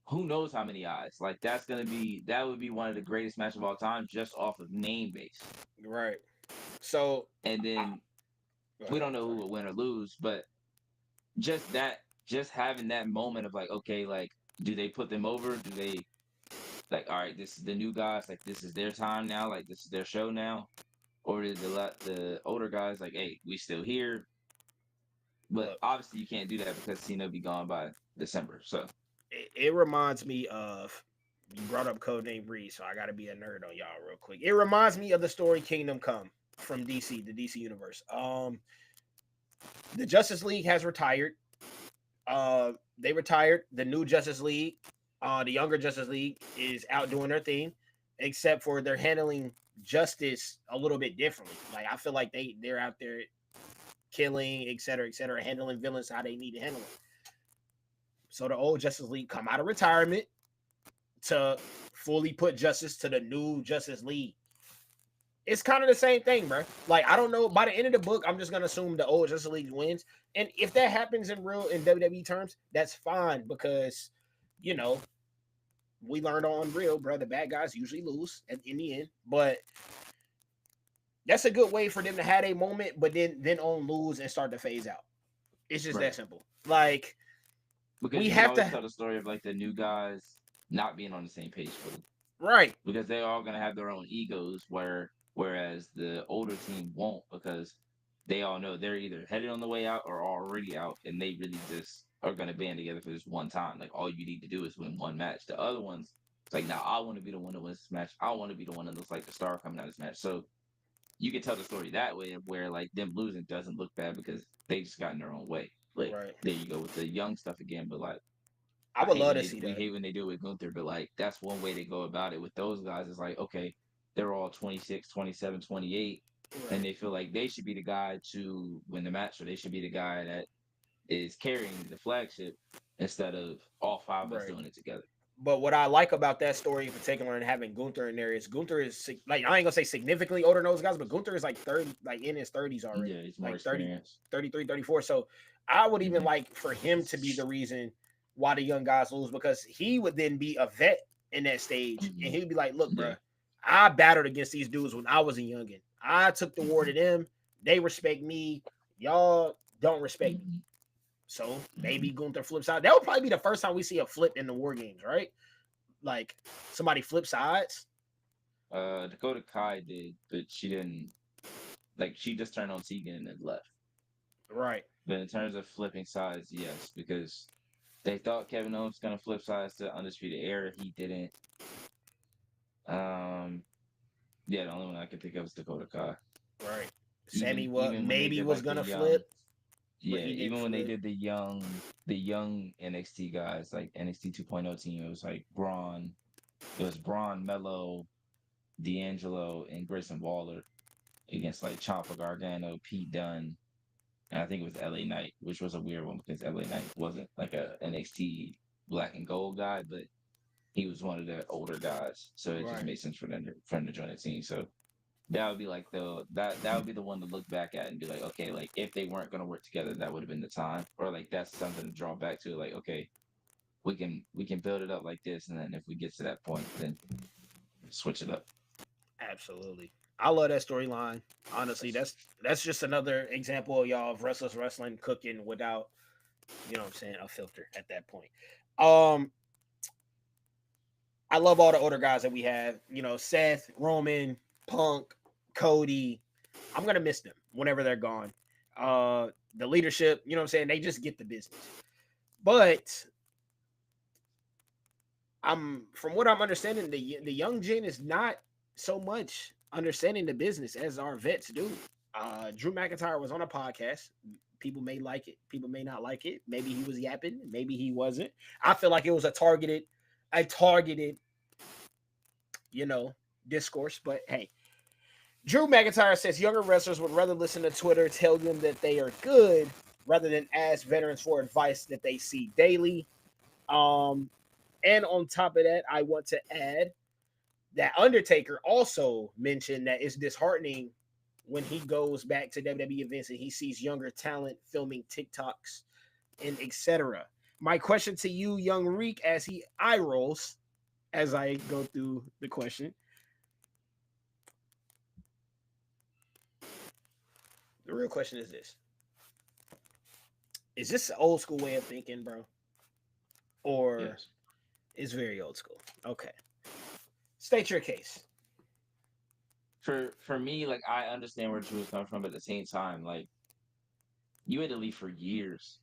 who knows how many eyes. Like that would be one of the greatest matches of all time, just off of name base. Right. So and then we don't know who will win or lose, but just having that moment of like, okay, like, do they put them over? Do they like, all right, this is the new guys, like this is their time now, like this is their show now, or did the older guys like, hey, we still here? But obviously you can't do that because Cena will be gone by December. So it reminds me of, you brought up Codename Reed, so I got to be a nerd on y'all real quick. It reminds me of the story Kingdom Come from DC, the DC universe. The Justice League has retired. They retired. The new Justice League, the younger Justice League, is out doing their thing, except for they're handling justice a little bit differently. Like I feel like they're out there killing, et cetera, handling villains how they need to handle them. So the old Justice League come out of retirement to fully put justice to the new Justice League. It's kind of the same thing, bro. Like, I don't know. By the end of the book, I'm just going to assume the old Justice League wins. And if that happens in WWE terms, that's fine because, we learned on Real, bro, the bad guys usually lose in the end. But that's a good way for them to have a moment, but then on lose and start to phase out. It's just that Right. simple. Like Because we you can have always to tell the story of like the new guys not being on the same page fully. right, Because they're all gonna have their own egos, whereas the older team won't, because they all know they're either headed on the way out or already out, and they really just are gonna band together for this one time. Like all you need to do is win one match. The other ones, it's like, now I want to be the one that wins this match. I want to be the one that looks like the star coming out of this match. So you can tell the story that way, of where like them losing doesn't look bad because they just got in their own way. Like right. there you go with the young stuff again, but like I I would hate love when to they see we that. hate when they do it with Gunther, but like that's one way they go about it. With those guys, it's like, okay, they're all 26, 27, 28, and Right. they feel like they should be the guy to win the match, or they should be the guy that is carrying the flagship instead of all five of us Right. doing it together. But what I like about that story in particular and having Gunther in there is Gunther is like I ain't gonna say significantly older than those guys, but Gunther is like 30, like in his 30s already, Yeah, he's more like 30, experienced. 33, 34. So I would even Hmm. like for him to be the reason why the young guys lose because he would then be a vet in that stage and Hmm. he'd be like, look, Yeah. bro, I battled against these dudes when I was a youngin. I took the war Hmm. to them. They respect me. Y'all don't respect me. Hmm. So Hmm. maybe Gunther flips out. That would probably be the first time we see a flip in the war games, right? Like somebody flip sides. Dakota Kai did, but she didn't. Like she just turned on Tegan and then left. Right. But in terms of flipping sides, yes, because they thought Kevin Owens was gonna flip sides to Undisputed Era. He didn't. Um, yeah, the only one I could think of is Dakota Kai. Right. Sammy Even what even when they maybe did was like the gonna young, flip, but yeah, he didn't even when they flip. did the young NXT guys, like NXT 2.0 team, it was like Braun, Mello, D'Angelo, and Grayson Waller against like Ciampa Gargano, Pete Dunne, and I think it was LA Knight, which was a weird one because LA Knight wasn't like a NXT black and gold guy, but he was one of the older guys, so it just Right. made sense for them to join the team. So that would be like that would be the one to look back at and be like, okay, like if they weren't going to work together, that would have been the time, or like that's something to draw back to, like, okay, we can build it up like this, and then if we get to that point, then switch it up. Absolutely. I love that storyline. Honestly, that's just another example of y'all of Restless Wrestling cooking without, you know what I'm saying, a filter at that point. Um, I love all the older guys that we have. You know, Seth, Roman, Punk, Cody. I'm gonna miss them whenever they're gone. The leadership, you know what I'm saying, they just get the business. But I'm from what I'm understanding, the young gen is not so much understanding the business as our vets do. Drew McIntyre was on a podcast. People may like it, people may not like it. Maybe he was yapping, maybe he wasn't. I feel like it was a targeted, you know, discourse. But hey, Drew McIntyre says younger wrestlers would rather listen to Twitter tell them that they are good rather than ask veterans for advice that they see daily. Um, and on top of that, I want to add that Undertaker also mentioned that it's disheartening when he goes back to WWE events and he sees younger talent filming TikToks and etc. My question to you, young Reek, as he eye rolls as I go through the question. The real question is this: is this an old school way of thinking, bro? Or Yes. it's very old school? Okay. State your case. For me, like I understand where Drew was coming from, but at the same time, like you had to leave for years.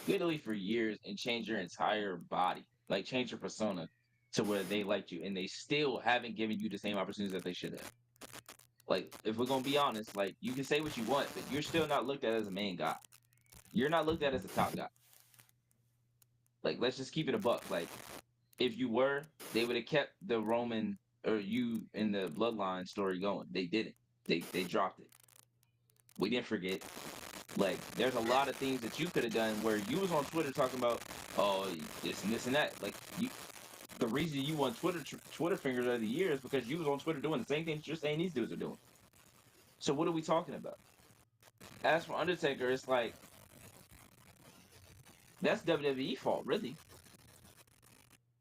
You had to leave for years and change your entire body, like change your persona to where they liked you, and they still haven't given you the same opportunities that they should have. Like, if we're gonna be honest, like you can say what you want, but you're still not looked at as a main guy. You're not looked at as a top guy. Like, let's just keep it a buck. Like, if you were, they would have kept the Roman or you in the bloodline story going. They didn't. They dropped it. We didn't forget. Like, there's a lot of things that you could have done where you was on Twitter talking about, oh, this and this and that. Like, the reason you won Twitter fingers of the year is because you was on Twitter doing the same things you're saying these dudes are doing. So what are we talking about? As for Undertaker, it's like that's WWE fault, really,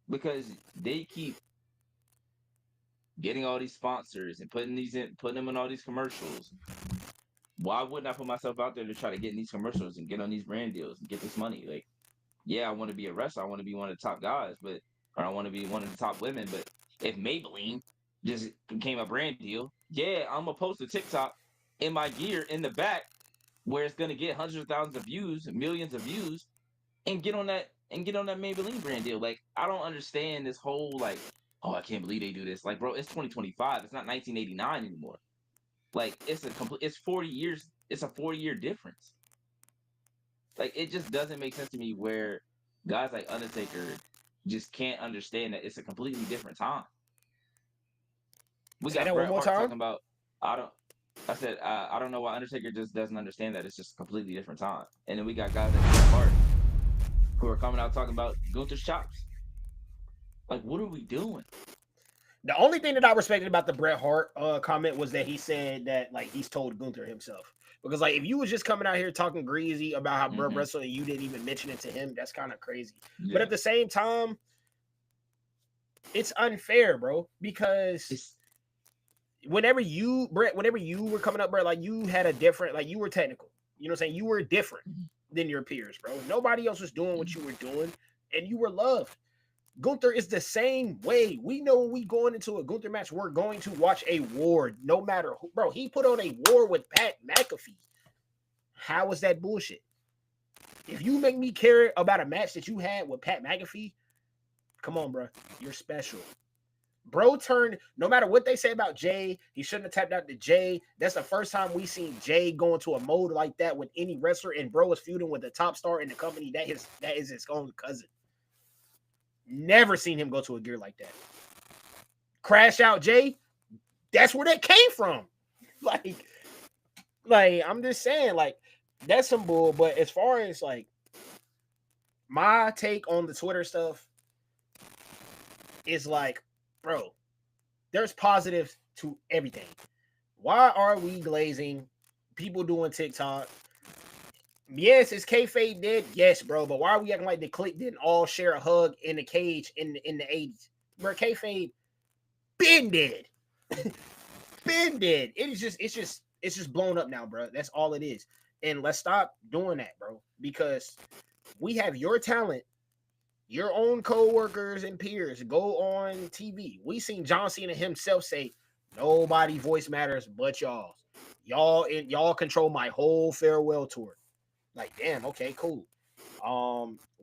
because they keep getting all these sponsors and putting them in all these commercials, why wouldn't I put myself out there to try to get in these commercials and get on these brand deals and get this money? Like, yeah, I want to be a wrestler. I want to be one of the top guys, or I want to be one of the top women. But if Maybelline just became a brand deal, yeah, I'm gonna post a TikTok in my gear in the back where it's gonna get hundreds of thousands of views, millions of views, and get on that Maybelline brand deal. Like, I don't understand this whole like, oh, I can't believe they do this. Like, bro, it's 2025. It's not 1989 anymore. Like, it's 40 years. It's a 40-year difference. Like, it just doesn't make sense to me where guys like Undertaker just can't understand that it's a completely different time. We Say got that one Bret more Hart time. talking about I don't. I said I don't know why Undertaker just doesn't understand that it's just a completely different time. And then we got guys like Bret Hart who are coming out talking about Gunther's chops. Like, what are we doing? The only thing that I respected about the Bret Hart comment was that he said that like he's told Gunther himself. Because like if you was just coming out here talking greasy about how Bro Mm-hmm. wrestled and you didn't even mention it to him, that's kind of crazy. Yeah. But at the same time, it's unfair, bro. Because whenever you were coming up, Brett, like you had a different, like you were technical. You know what I'm saying? You were different than your peers, bro. Nobody else was doing what you were doing, and you were loved. Gunther is the same way. We know when we going into a Gunther match, we're going to watch a war, no matter who. Bro, he put on a war with Pat McAfee. How is that bullshit? If you make me care about a match that you had with Pat McAfee, come on, bro. You're special. Bro turned, no matter what they say about Jay, he shouldn't have tapped out to Jay. That's the first time we seen Jay go into a mode like that with any wrestler, and bro is feuding with the top star in the company that is his own cousin. Never seen him go to a gear like that. Crash Out Jay, that's where that came from. Like I'm just saying, like that's some bull. But as far as like my take on the Twitter stuff is like, bro, there's positives to everything. Why are we glazing people doing TikTok? Yes, is kayfabe dead? Yes, bro. But why are we acting like the clique didn't all share a hug in the cage in the 80s? Bro, kayfabe been dead. Been dead. It's just blown up now, bro. That's all it is. And let's stop doing that, bro. Because we have your talent, your own co-workers and peers go on TV. We seen John Cena himself say, "Nobody voice matters but y'all. Y'all control my whole farewell tour." Like, damn, okay, cool.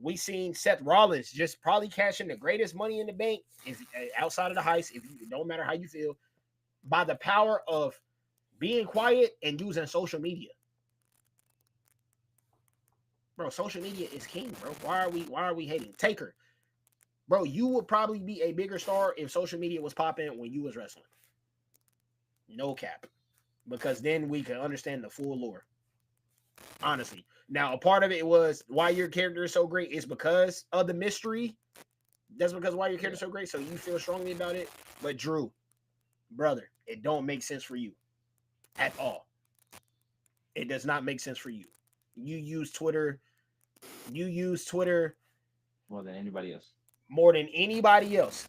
We seen Seth Rollins just probably cashing the greatest money in the bank if outside of the heist. If you don't matter how you feel, by the power of being quiet and using social media. Bro, social media is king, bro. Why are we hating? Taker. Bro, you would probably be a bigger star if social media was popping when you was wrestling. No cap. Because then we can understand the full lore. Honestly. Now, a part of it was why your character is so great is because of the mystery. That's because why your character is so great, so you feel strongly about it. But Drew, brother, it don't make sense for you at all. It does not make sense for you. You use Twitter more than anybody else.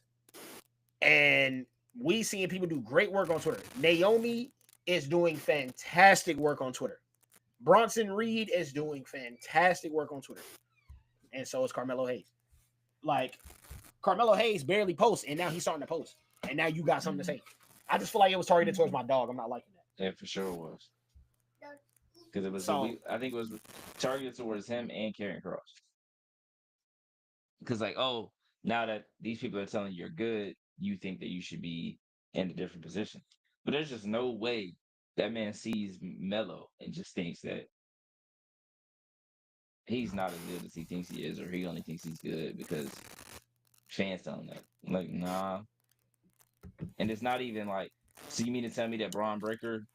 And we seeing people do great work on Twitter. Naomi is doing fantastic work on Twitter. Bronson Reed is doing fantastic work on Twitter. And so is Carmelo Hayes. Like, Carmelo Hayes barely posts, and now he's starting to post. And now you got something to say. I just feel like it was targeted towards my dog. I'm not liking that. Yeah, for sure it was. Because it was, I think it was targeted towards him and Karrion Kross. Because, like, oh, now that these people are telling you you're good, you think that you should be in a different position. But there's just no way that man sees Melo and just thinks that he's not as good as he thinks he is, or he only thinks he's good because fans tell him that. Like, nah. And it's not even like, so you mean to tell me that Braun Breaker,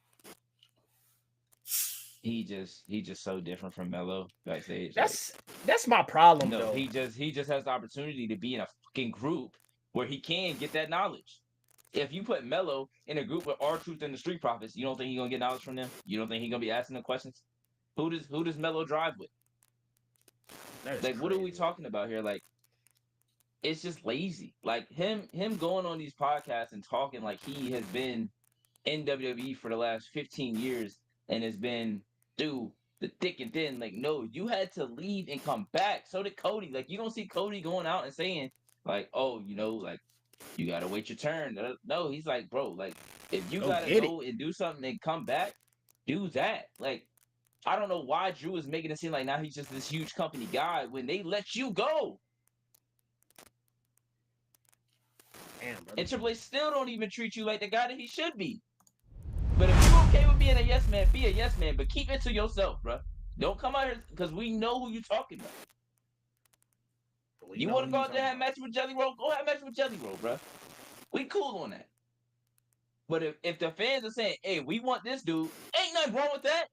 he just so different from Melo backstage? That's my problem, no, though. he just has the opportunity to be in a fucking group where he can get that knowledge. If you put Melo in a group with R-Truth and the Street Profits, you don't think he's gonna get knowledge from them? You don't think he's gonna be asking them questions? Who does Melo drive with? Like, crazy. What are we talking about here? Like, it's just lazy. Like him going on these podcasts and talking like he has been in WWE for the last 15 years and it's been through the thick and thin. Like, no, you had to leave and come back. So did Cody. Like, you don't see Cody going out and saying, like, oh, like, you gotta wait your turn. No, he's like, bro, like, if you Go gotta get it. go and do something and come back, do that. Like, I don't know why Drew is making it seem like now he's just this huge company guy when they let you go. Damn, brother. And Triple H still don't even treat you like the guy that he should be. But if you're okay with being a yes man, be a yes man, but keep it to yourself, bro. Don't come out here because we know who you talking about. You want to go out there and have a match with Jelly Roll? Go have a match with Jelly Roll, bro. We cool on that. But if the fans are saying, hey, we want this dude, ain't nothing wrong with that.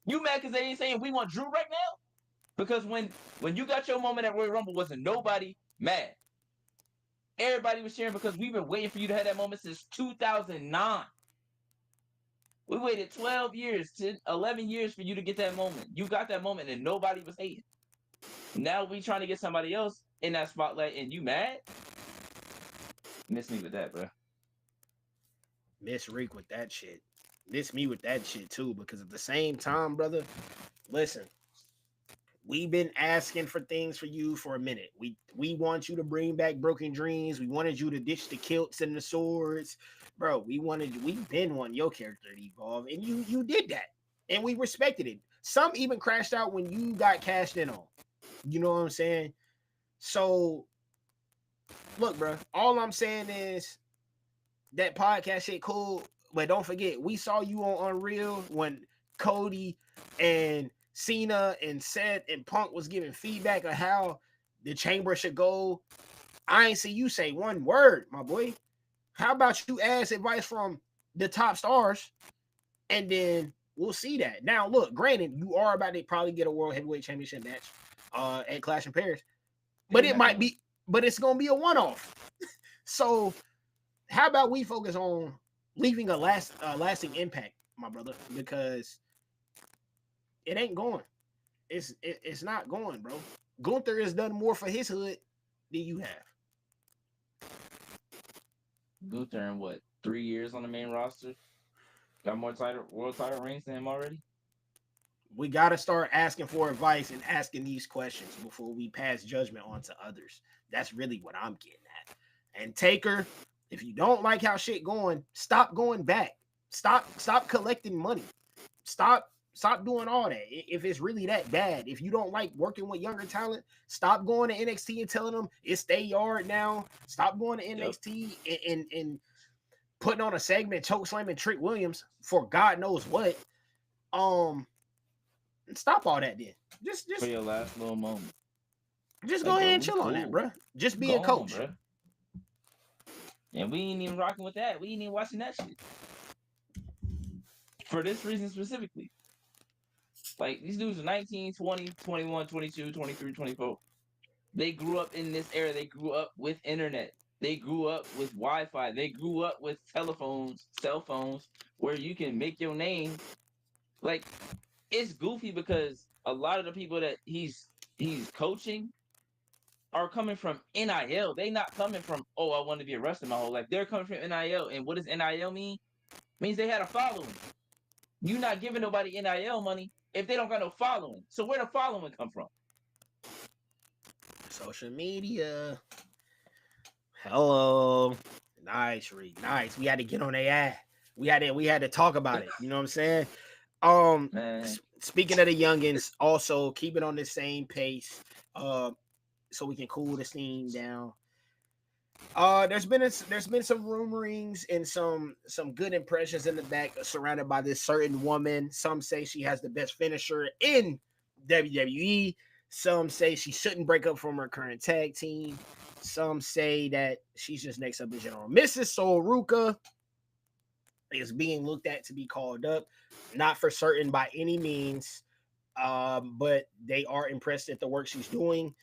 You mad because they ain't saying we want Drew right now? Because when you got your moment at Royal Rumble, wasn't nobody mad. Everybody was cheering because we've been waiting for you to have that moment since 2009. We waited 12 years, 11 years for you to get that moment. You got that moment and nobody was hating. Now we trying to get somebody else in that spotlight and you mad? Miss me with that, bro. Miss Reek with that shit. Miss me with that shit too, because at the same time, brother, listen, we've been asking for things for you for a minute. We want you to bring back Broken Dreams. We wanted you to ditch the kilts and the swords. Bro, we've been wanting your character to evolve, and you did that. And we respected it. Some even crashed out when you got cashed in on. You know what I'm saying? So look, bro, all I'm saying is that podcast shit cool, but don't forget, we saw you on Unreal when Cody and Cena and Seth and Punk was giving feedback on how the chamber should go. I ain't see you say one word, my boy. How about you ask advice from the top stars, and then we'll see that. Now, look, granted, you are about to probably get a World Heavyweight Championship match at Clash in Paris, but it might be, but it's gonna be a one-off. So how about we focus on leaving a lasting impact, my brother, because it ain't going. It's not going, bro. Gunther has done more for his hood than you have. Gunther in what, 3 years on the main roster? Got more world title reigns than him already? We got to start asking for advice and asking these questions before we pass judgment on to others. That's really what I'm getting at. And Taker, if you don't like how shit going, stop going back. Stop collecting money. Stop doing all that. If it's really that bad, if you don't like working with younger talent, stop going to NXT and telling them it's their yard now. Stop going to NXT and putting on a segment, choke slamming Trick Williams for God knows what. Stop all that then. Just for your last little moment. Just go ahead and chill on that, bro. Just be a coach. Bro. And we ain't even rocking with that. We ain't even watching that shit. For this reason specifically. Like, these dudes are 19, 20, 21, 22, 23, 24. They grew up in this era. They grew up with internet. They grew up with Wi-Fi. They grew up with telephones, cell phones, where you can make your name. Like, it's goofy because a lot of the people that he's coaching are coming from NIL. They not coming from, oh, I want to be a wrestler my whole life. They're coming from NIL. And what does NIL mean? It means they had a following. You're not giving nobody NIL money if they don't got no following. So where the following come from? Social media. Hello. Nice, Reed. Nice. We had to get on their ass. We had to talk about it. You know what I'm saying? Speaking of the youngins, also keep it on the same pace. So we can cool the steam down. There's been some rumorings and some good impressions in the back surrounded by this certain woman. Some say she has the best finisher in WWE. Some say she shouldn't break up from her current tag team. Some say that she's just next up in general. Mrs. Soruka is being looked at to be called up. Not for certain by any means, but they are impressed at the work she's doing.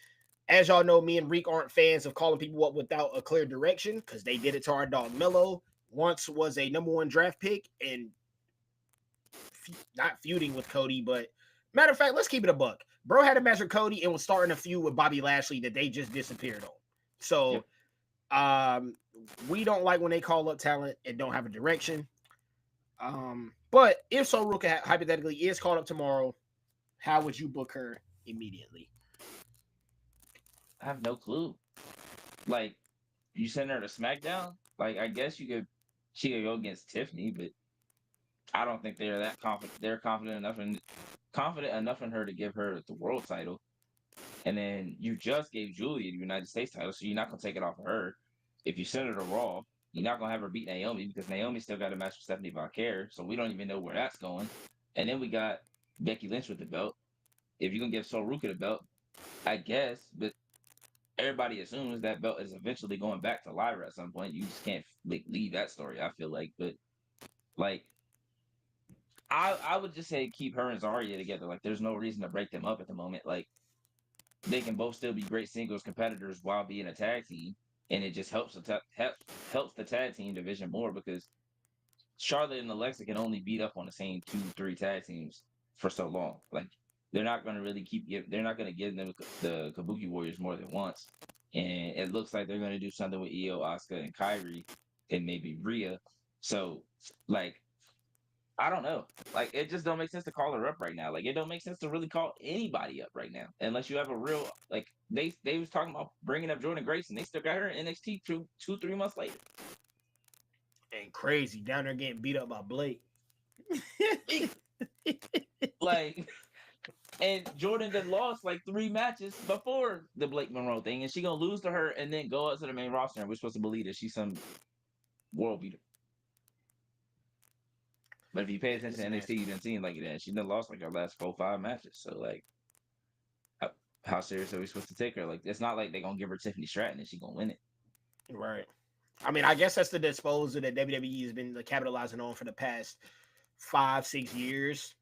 As y'all know, me and Reek aren't fans of calling people up without a clear direction because they did it to our dog Mello. Once was a number 1 draft pick and not feuding with Cody, but matter of fact, let's keep it a buck. Bro had a match with Cody and was starting a feud with Bobby Lashley that they just disappeared on. So we don't like when they call up talent and don't have a direction. But if Soruka hypothetically is called up tomorrow, how would you book her immediately? I have no clue. Like, you send her to SmackDown? Like, I guess she could go against Tiffany, but I don't think they're that confident. They're confident enough in her to give her the world title. And then you just gave Julia the United States title, so you're not gonna take it off of her. If you send her to Raw, you're not gonna have her beat Naomi because Naomi still got a match with Stephanie Valkyrie, so we don't even know where that's going. And then we got Becky Lynch with the belt. If you're gonna give Sol Ruka the belt, I guess, but everybody assumes that belt is eventually going back to Lyra at some point. You just can't like leave that story. I feel like, but like I would just say keep her and Zarya together. Like, there's no reason to break them up at the moment. Like, they can both still be great singles competitors while being a tag team, and it just helps helps the tag team division more because Charlotte and Alexa can only beat up on the same 2-3 tag teams for so long. Like, they're not going to really they're not going to give them the Kabuki Warriors more than once, and it looks like they're going to do something with Io, Asuka, and Kyrie, and maybe Rhea. So, like, I don't know. Like, it just don't make sense to call her up right now. Like, it don't make sense to really call anybody up right now unless you have a real like. They was talking about bringing up Jordan Grace, and they still got her in NXT 2-3 months later. And crazy down there getting beat up by Blake. Like, and Jordan did lost like 3 matches before the Blake Monroe thing, and she gonna lose to her and then go up to the main roster, and we're supposed to believe that she's some world beater. But if you pay attention to NXT, you didn't see it like that. She done lost like her last 4-5 matches. So, like, how serious are we supposed to take her? Like, it's not like they're gonna give her Tiffany Stratton and she gonna win it. Right. I mean, I guess that's the disposal that WWE has been capitalizing on for the past 5-6 years.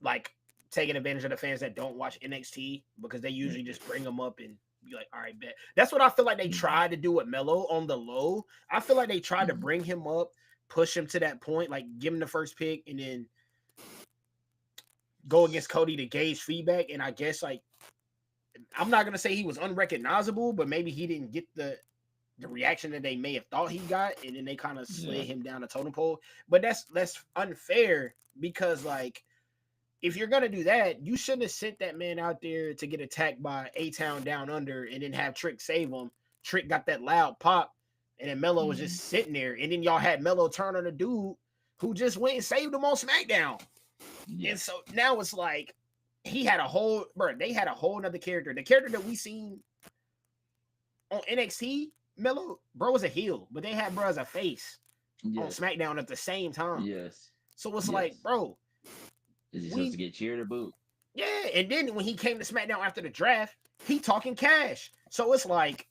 Like, taking advantage of the fans that don't watch NXT because they usually just bring them up and be like, all right, bet. That's what I feel like they tried to do with Melo on the low. I feel like they tried to bring him up, push him to that point, like give him the first pick and then go against Cody to gauge feedback. And I guess, like, I'm not going to say he was unrecognizable, but maybe he didn't get the reaction that they may have thought he got, and then they kind of slid him down the totem pole. But that's unfair because, like, if you're gonna do that, you shouldn't have sent that man out there to get attacked by A-Town Down Under and then have Trick save him. Trick got that loud pop, and then Melo was just sitting there, and then y'all had Melo turn on a dude who just went and saved him on SmackDown. And so now it's like they had a whole nother character. The character that we seen on NXT, Melo, bro, was a heel, but they had bro as a face on SmackDown at the same time. Yes. So it's like, bro, is he supposed to get cheered or booed? Yeah, and then when he came to SmackDown after the draft, he talking cash. So it's like,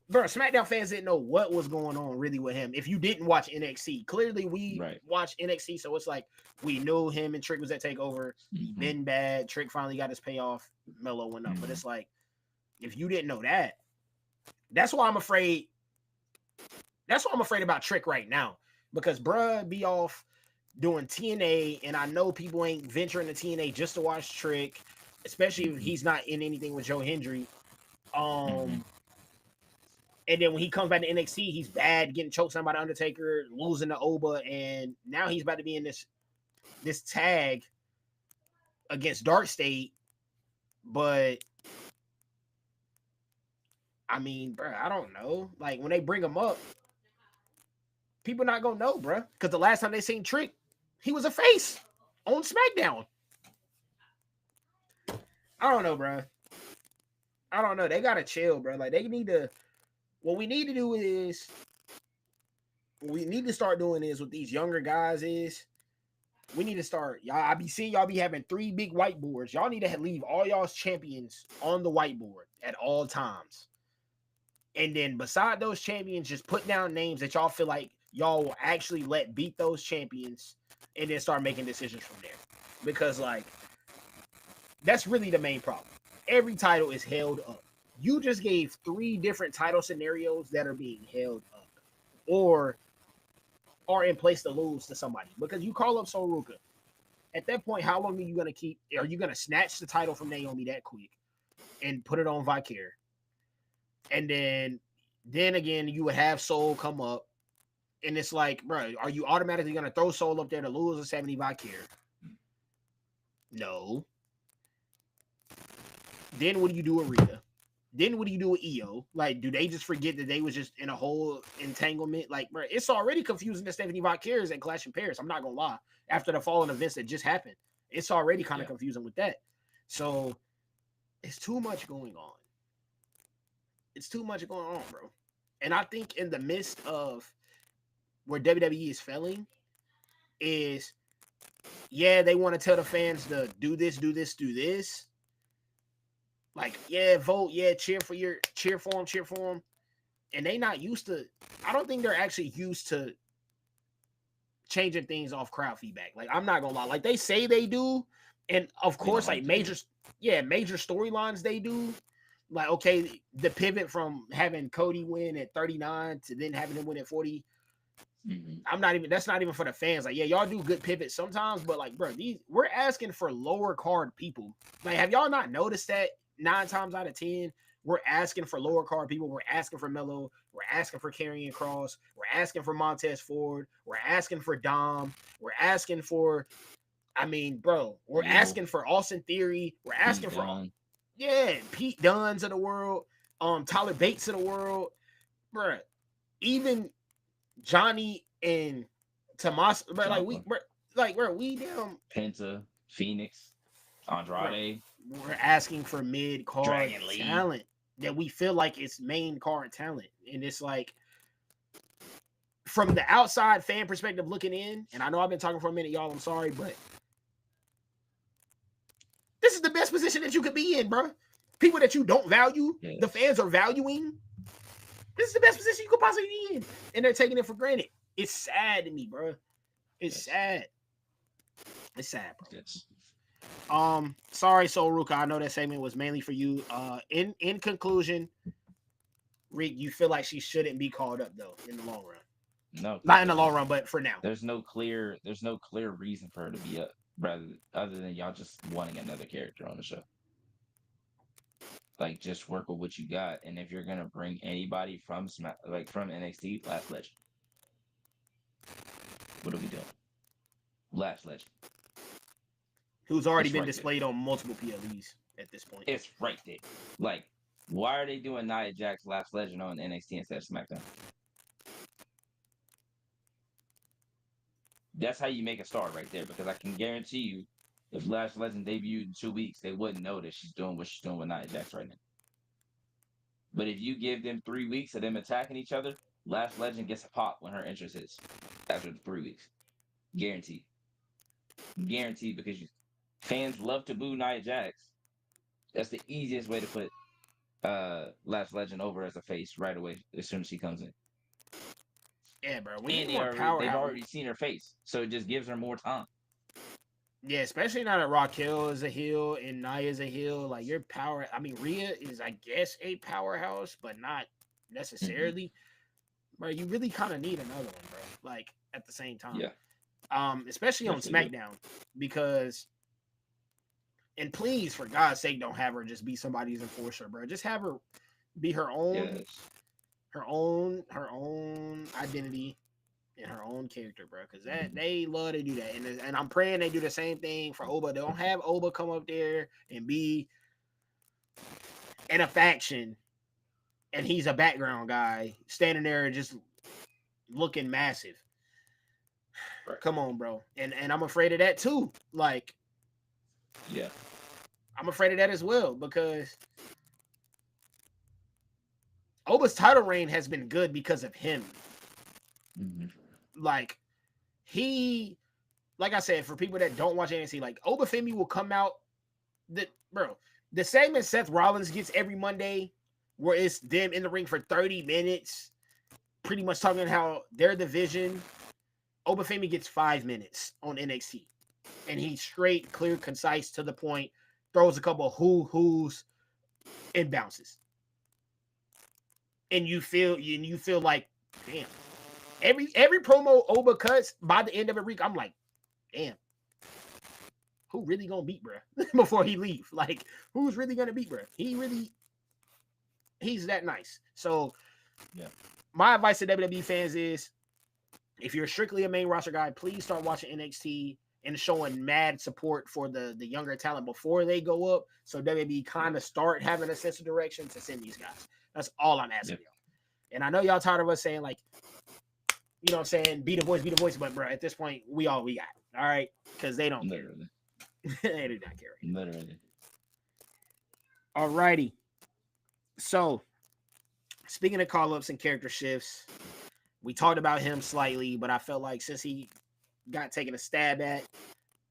bro, SmackDown fans didn't know what was going on really with him. If you didn't watch NXT, clearly we watched NXT, so it's like we knew him and Trick was at TakeOver. He been bad. Trick finally got his payoff. Melo went up, but it's like, if you didn't know that, that's why I'm afraid. That's why I'm afraid about Trick right now because bruh be off doing TNA, and I know people ain't venturing to TNA just to watch Trick, especially if he's not in anything with Joe Hendry. And then when he comes back to NXT, he's bad, getting choked by the Undertaker, losing to Oba, and now he's about to be in this tag against Dark State. But I mean, bro, I don't know. Like, when they bring him up, people not gonna know, bro, because the last time they seen Trick, he was a face on SmackDown. I don't know, bro. I don't know. They gotta chill, bro. Like, they need to. What we need to do is, what we need to start doing is with these younger guys is, we need to start. Y'all, I be seeing y'all be having 3 big whiteboards. Y'all need to leave all y'all's champions on the whiteboard at all times. And then beside those champions, just put down names that y'all feel like y'all will actually let beat those champions, and then start making decisions from there. Because, like, that's really the main problem. Every title is held up. You just gave 3 different title scenarios that are being held up or are in place to lose to somebody. Because you call up Soruka. At that point, how long are you going to keep? Are you going to snatch the title from Naomi that quick and put it on Valkyrie? And then again, you would have Soul come up, And it's like, bro, are you automatically gonna throw Soul up there to lose a 75 carry? No. Then what do you do with Rhea? Then what do you do with EO? Like, do they just forget that they was just in a whole entanglement? Like, bro, it's already confusing that 75 carries at Clash in Paris. I'm not gonna lie. After the fallen events that just happened, it's already kind of confusing with that. So it's too much going on. It's too much going on, bro. And I think in the midst of where WWE is failing is, yeah, they want to tell the fans to do this, do this, do this. Like, yeah, vote, yeah, cheer for them. And they not used to, I don't think they're actually used to changing things off crowd feedback. Like, I'm not gonna lie. Like, they say they do, and of course, like major storylines they do. Like, okay, the pivot from having Cody win at 39 to then having him win at 40. That's not even for the fans. Like, yeah, y'all do good pivots sometimes, but like, bro, we're asking for lower card people. Like, have y'all not noticed that 9 times out of 10, we're asking for lower card people. We're asking for Melo. We're asking for Karrion Kross. We're asking for Montez Ford. We're asking for Dom. We're asking for, we're asking for Austin Theory. We're asking for, Pete Dunnes of the world, Tyler Bates of the world, bro. Even Johnny and Tomas, bro, we damn Penta, Phoenix, Andrade. Bro, we're asking for mid card talent that we feel like it's main card talent, and it's like from the outside fan perspective looking in. And I know I've been talking for a minute, y'all. I'm sorry, but this is the best position that you could be in, bro. People that you don't value, the fans are valuing. This is the best position you could possibly be in, and they're taking it for granted. It's sad to me, bro. It's sad. It's sad, bro. Yes. Sorry, Soul Ruka. I know that segment was mainly for you. In conclusion, Rick, you feel like she shouldn't be called up though in the long run. No, not in the long run, but for now. There's no clear reason for her to be up, other than y'all just wanting another character on the show. Like, just work with what you got, and if you're gonna bring anybody from from NXT, Last Legend. What are we doing? Last Legend. Who's already been displayed on multiple PLEs at this point. It's right there. Like, why are they doing Nia Jax Last Legend on NXT instead of SmackDown? That's how you make a star right there, because I can guarantee you, if Last Legend debuted in 2 weeks, they wouldn't know that she's doing what she's doing with Nia Jax right now. But if you give them 3 weeks of them attacking each other, Last Legend gets a pop when her entrance hits after the 3 weeks. Guaranteed. Guaranteed, because fans love to boo Nia Jax. That's the easiest way to put Last Legend over as a face right away as soon as she comes in. Yeah, bro. And they've already seen her face, so it just gives her more time. Yeah, especially now that Raquel is a heel and Nia is a heel. Like, your power, Rhea is, I guess, a powerhouse, but not necessarily. Mm-hmm. Bro, you really kind of need another one, bro. Like, at the same time. Yeah. Especially on SmackDown, because, and please, for God's sake, don't have her just be somebody's enforcer, bro. Just have her be her own, her own identity. And her own character, bro, because they love to do that, and I'm praying they do the same thing for Oba. They don't have Oba come up there and be in a faction, and he's a background guy standing there just looking massive. Right. Come on, bro, and I'm afraid of that too. Like, yeah, I'm afraid of that as well, because Oba's title reign has been good because of him. Mm-hmm. Like I said, for people that don't watch NXT, like, Obafemi will come out, the segment Seth Rollins gets every Monday, where it's them in the ring for 30 minutes, pretty much talking how their division. Obafemi gets 5 minutes on NXT, and he's straight, clear, concise, to the point, throws a couple of who's, and bounces, and you feel like, damn. Every promo Oba cuts, by the end of it, Rick, I'm like, damn, who really gonna beat bro before he leave? Like, who's really gonna beat bro? He's that nice. So, yeah. My advice to WWE fans is, if you're strictly a main roster guy, please start watching NXT and showing mad support for the younger talent before they go up. So WWE kind of start having a sense of direction to send these guys. That's all I'm asking y'all. And I know y'all tired of us saying like, you know what I'm saying, be the voice, but bro, at this point, we all we got. All right, because they don't care. They do not care. Literally. Alrighty. So, speaking of call-ups and character shifts, we talked about him slightly, but I felt like since he got taken a stab at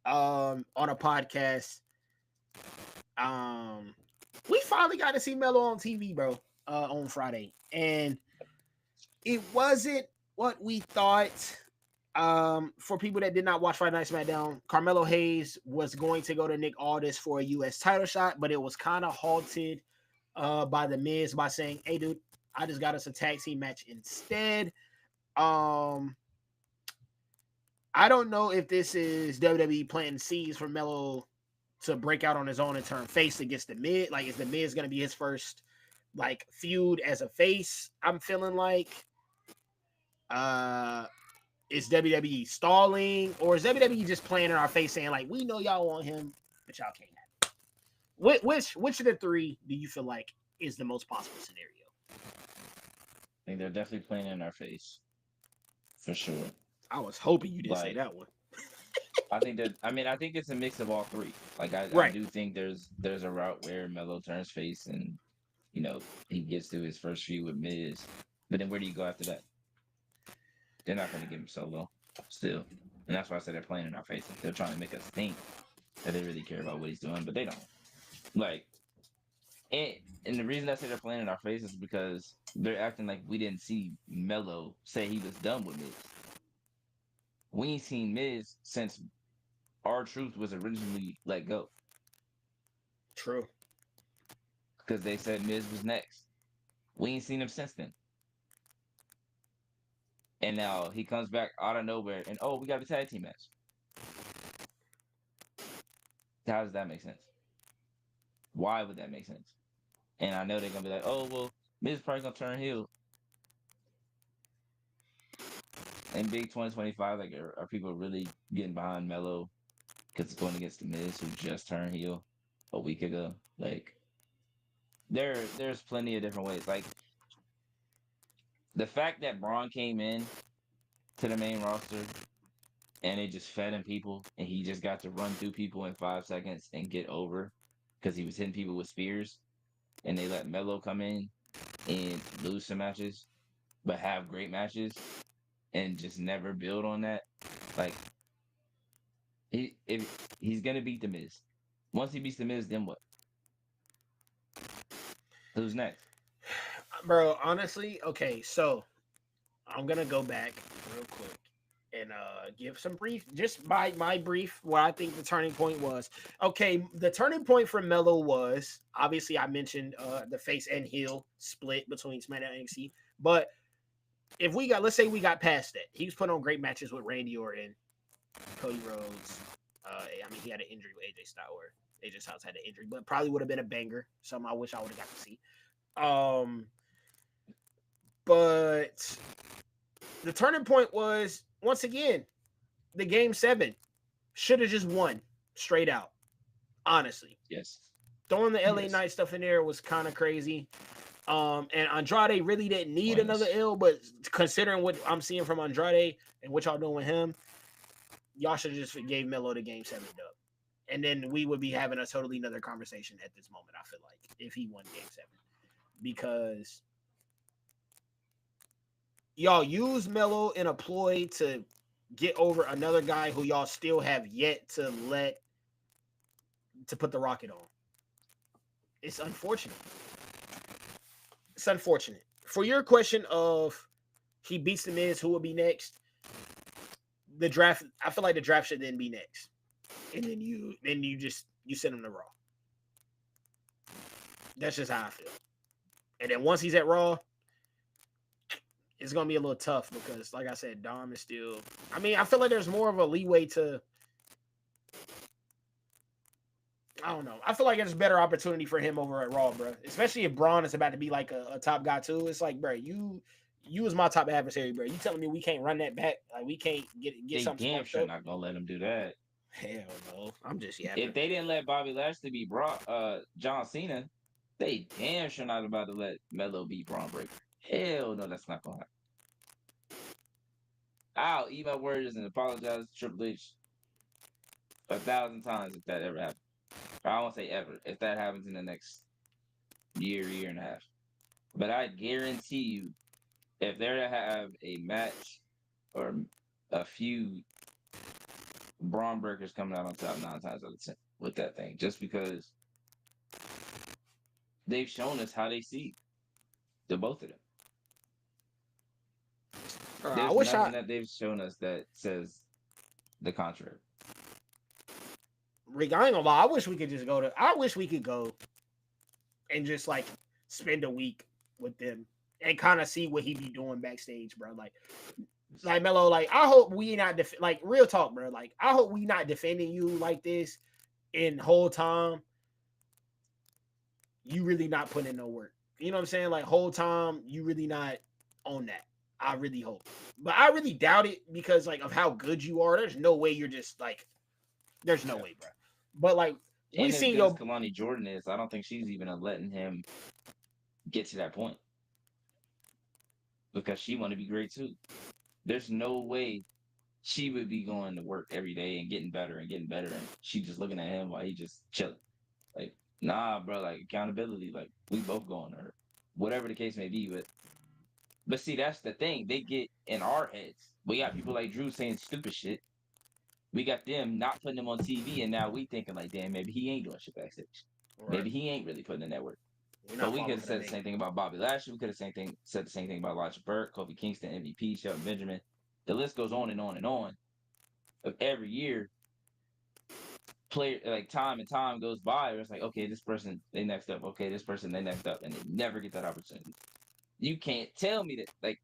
on a podcast, we finally got to see Melo on TV, bro, on Friday. And it wasn't what we thought. For people that did not watch Friday Night SmackDown, Carmelo Hayes was going to go to Nick Aldis for a U.S. title shot, but it was kind of halted by The Miz by saying, "Hey, dude, I just got us a tag team match instead." I don't know if this is WWE planting seeds for Melo to break out on his own and turn face against The Miz. Like, is The Miz going to be his first like feud as a face? I'm feeling like. Is WWE stalling, or is WWE just playing in our face saying like, we know y'all want him, but y'all can't have him? Which of the three do you feel like is the most possible scenario? I think they're definitely playing in our face, for sure. I was hoping you didn't say that one. I think that I think it's a mix of all three. Like I do think there's a route where Melo turns face and he gets to his first feud with Miz, but then where do you go after that? They're not going to give him solo still. And that's why I said they're playing in our face. They're trying to make us think that they really care about what he's doing, but they don't. Like, and the reason I say they're playing in our face is because they're acting like we didn't see Melo say he was done with Miz. We ain't seen Miz since R-Truth was originally let go. True. Because they said Miz was next. We ain't seen him since then. And now he comes back out of nowhere and, we got a tag team match. How does that make sense? Why would that make sense? And I know they're going to be like, Miz probably going to turn heel. In big 2025, like, are people really getting behind Melo because it's going against the Miz who just turned heel a week ago? Like, there's plenty of different ways. Like, the fact that Braun came in to the main roster and they just fed him people and he just got to run through people in 5 seconds and get over because he was hitting people with spears, and they let Melo come in and lose some matches but have great matches and just never build on that. Like, if he's gonna beat the Miz. Once he beats the Miz, then what? Who's next? Bro, honestly, okay, so I'm gonna go back real quick and give some brief, just my brief, what I think the turning point was. Okay, the turning point for Melo was, obviously I mentioned the face and heel split between SmackDown and NXT, but if let's say we got past that, he was putting on great matches with Randy Orton, Cody Rhodes. He had an injury with AJ Styles, or AJ Styles had an injury, but probably would have been a banger. Something I wish I would have got to see. But the turning point was, once again, the Game 7 should have just won straight out. Honestly. Yes. Throwing the LA Knight stuff in there was kind of crazy. And Andrade really didn't need another L, but considering what I'm seeing from Andrade and what y'all doing with him, y'all should have just gave Melo the Game 7 dub. And then we would be having a totally another conversation at this moment, I feel like, if he won Game 7. Because y'all use Melo in a ploy to get over another guy who y'all still have yet to put the rocket on. It's unfortunate. It's unfortunate. For your question of he beats the Miz, who will be next? The draft, I feel like the draft should then be next. And then you send him to Raw. That's just how I feel. And then once he's at Raw, it's gonna be a little tough because, like I said, Dom is still. I feel like there's more of a leeway to. I don't know. I feel like there's a better opportunity for him over at Raw, bro. Especially if Braun is about to be like a top guy too. It's like, bro, you You was my top adversary, bro. You telling me we can't run that back? Like we can't get They something damn sparked sure up? not gonna let him do that. Hell no. I'm just yapping. If they didn't let Bobby Lashley be John Cena, they damn sure not about to let Melo beat Braun Breaker. Hell no, that's not gonna happen. I'll eat my words and apologize to Triple H 1,000 times if that ever happens. I won't say ever. If that happens in the next year and a half. But I guarantee you, if they're to have a match or a few, Braun Breaker's coming out on top 9 times out of 10 with that thing. Just because they've shown us how they see the both of them. I There's wish nothing that they've shown us that says the contrary. Rick, I ain't gonna lie. I wish we could just go to. I wish we could go and just like spend a week with them and kind of see what he be doing backstage, bro. Like Melo, like I hope we not like real talk, bro. Like I hope we not defending you like this in whole time. You really not putting in no work. You know what I'm saying? Like whole time you really not on that. I really hope, but I really doubt it because like of how good you are. There's no way you're just like. There's no way, bro. But like we and seen as good as Kalani Jordan is, I don't think she's even letting him get to that point because she want to be great too. There's no way she would be going to work every day and getting better, and she just looking at him while he just chilling. Like, nah, bro. Like accountability. Like we both going, or whatever the case may be. But see, that's the thing. They get in our heads. We got people like Drew saying stupid shit. We got them not putting him on TV, and now we thinking like, damn, maybe he ain't doing shit backstage. Right. Maybe he ain't really putting in that work. But we could have said the same thing about Bobby Lashley. We could have said the same thing about Elijah Burke, Kofi Kingston, MVP, Shelton Benjamin. The list goes on and on and on. Of every year, player like time and time goes by. It's like, okay, this person they next up. Okay, this person they next up, and they never get that opportunity. You can't tell me that, like.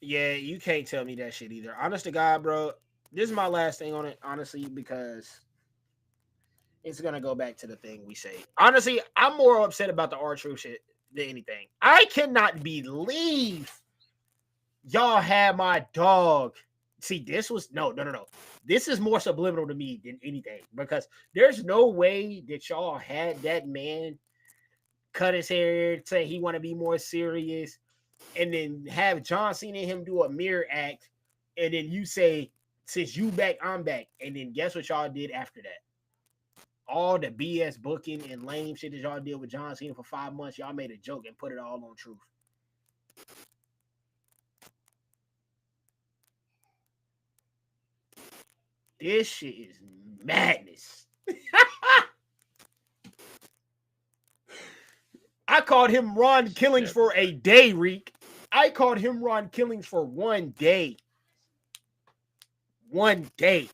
Yeah, you can't tell me that shit either. Honest to God, bro. This is my last thing on it, honestly, because it's gonna go back to the thing we say. Honestly, I'm more upset about the R-Truth shit than anything. I cannot believe y'all had my dog. See, this was no. This is more subliminal to me than anything because there's no way that y'all had that man cut his hair, say he want to be more serious, and then have John Cena and him do a mirror act, and then you say, since you back, I'm back. And then guess what y'all did after that? All the BS booking and lame shit that y'all did with John Cena for 5 months, y'all made a joke and put it all on Truth. This shit is madness. I called him Ron Killings for a day, Reek. I called him Ron Killings for 1 day. 1 day.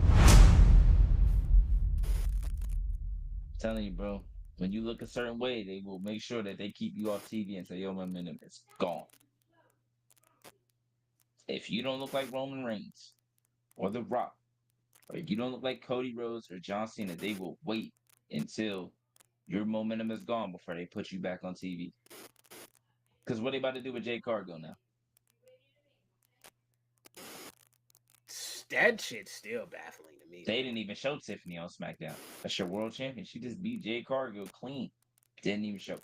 I'm telling you, bro. When you look a certain way, they will make sure that they keep you off TV and say, yo, momentum is gone. If you don't look like Roman Reigns or The Rock, or you don't look like Cody Rhodes or John Cena, they will wait until your momentum is gone before they put you back on TV. Because what are they about to do with Jay Cargill now? That shit's still baffling to me. They didn't even show Tiffany on SmackDown. That's your world champion. She just beat Jay Cargill clean. Didn't even show.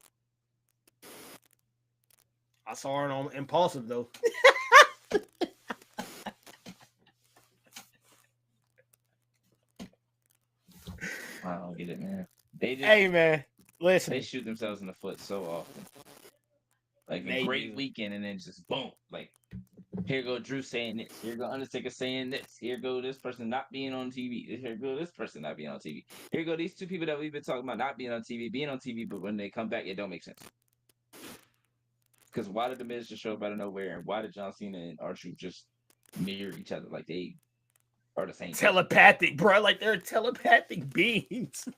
I saw her on Impulsive, though. I don't get it, man. Hey, man, listen. They shoot themselves in the foot so often. Like a great weekend, and then just boom. Like, here go Drew saying this. Here go Undertaker saying this. Here go this person not being on TV. Here go this person not being on TV. Here go these two people that we've been talking about not being on TV, but when they come back, it don't make sense. Because why did the Miz just show up out of nowhere, and why did John Cena and R-Truth just mirror each other like they are the same? Telepathic, bro. Like they're telepathic beings.